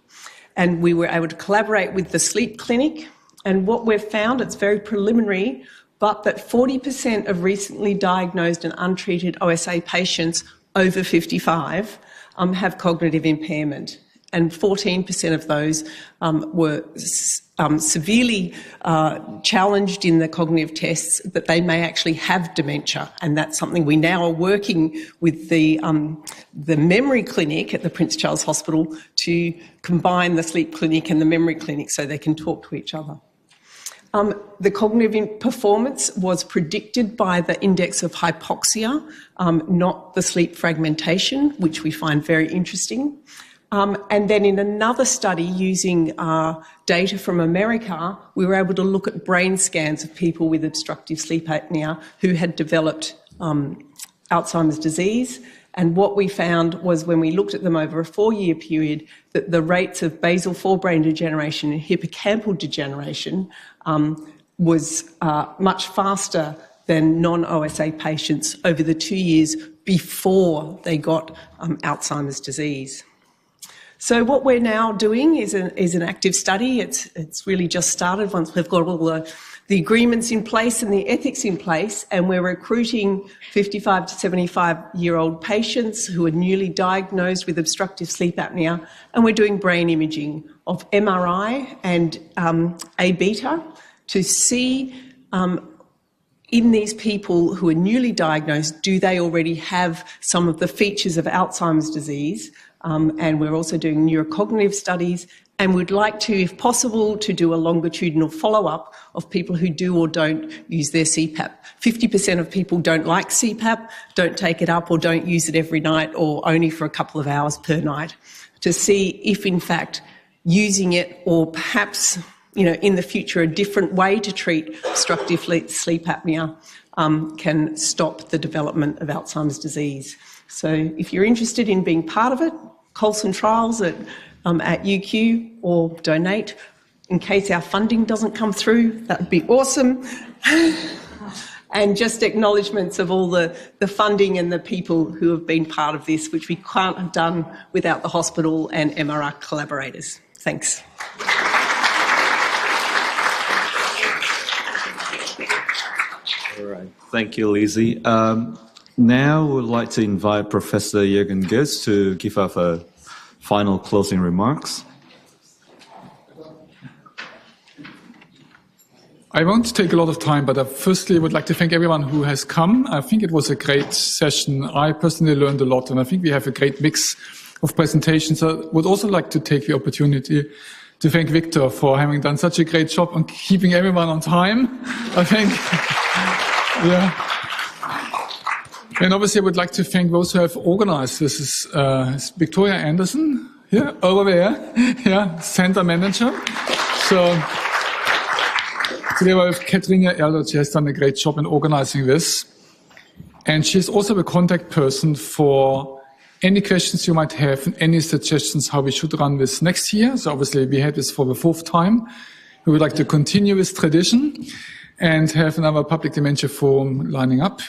F: And we were able to collaborate with the sleep clinic, and what we've found, it's very preliminary, but that 40% of recently diagnosed and untreated OSA patients over 55 have cognitive impairment. And 14% of those were severely challenged in the cognitive tests that they may actually have dementia. And that's something we now are working with the memory clinic at the Prince Charles Hospital to combine the sleep clinic and the memory clinic so they can talk to each other. The cognitive performance was predicted by the index of hypoxia, not the sleep fragmentation, which we find very interesting. And then in another study using data from America, we were able to look at brain scans of people with obstructive sleep apnea who had developed Alzheimer's disease. And what we found was when we looked at them over a 4-year period, that the rates of basal forebrain degeneration and hippocampal degeneration was much faster than non-OSA patients over the 2 years before they got Alzheimer's disease. So what we're now doing is an active study. It's really just started once we've got all the agreements in place and the ethics in place, and we're recruiting 55 to 75-year-old patients who are newly diagnosed with obstructive sleep apnea, and we're doing brain imaging of MRI and A-beta to see in these people who are newly diagnosed, do they already have some of the features of Alzheimer's disease? And we're also doing neurocognitive studies, and we'd like to, if possible, to do a longitudinal follow-up of people who do or don't use their CPAP. 50% of people don't like CPAP, don't take it up or don't use it every night or only for a couple of hours per night, to see if, in fact, using it or perhaps, in the future, a different way to treat obstructive sleep apnea can stop the development of Alzheimer's disease. So if you're interested in being part of it, Colson Trials at UQ, or donate in case our funding doesn't come through. That would be awesome. And just acknowledgements of all the funding and the people who have been part of this, which we can't have done without the hospital and MRR collaborators. Thanks.
A: All right. Thank you, Lizzie. Now we'd like to invite Professor Jürgen Goetz to give us a final closing remarks.
G: I won't take a lot of time, but I firstly would like to thank everyone who has come. I think it was a great session. I personally learned a lot, and I think we have a great mix of presentations. I would also like to take the opportunity to thank Victor for having done such a great job on keeping everyone on time, I think. Yeah. And obviously I would like to thank those who have organized. This is Victoria Anderson, here, over there, yeah, center manager. So today we have Katrina Eldert. She has done a great job in organizing this. And she's also the contact person for any questions you might have and any suggestions how we should run this next year. So obviously we had this for the 4th time. We would like to continue this tradition and have another public dementia forum lining up.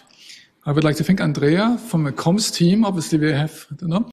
G: I would like to thank Andrea from the comms team. Obviously we have, I don't know,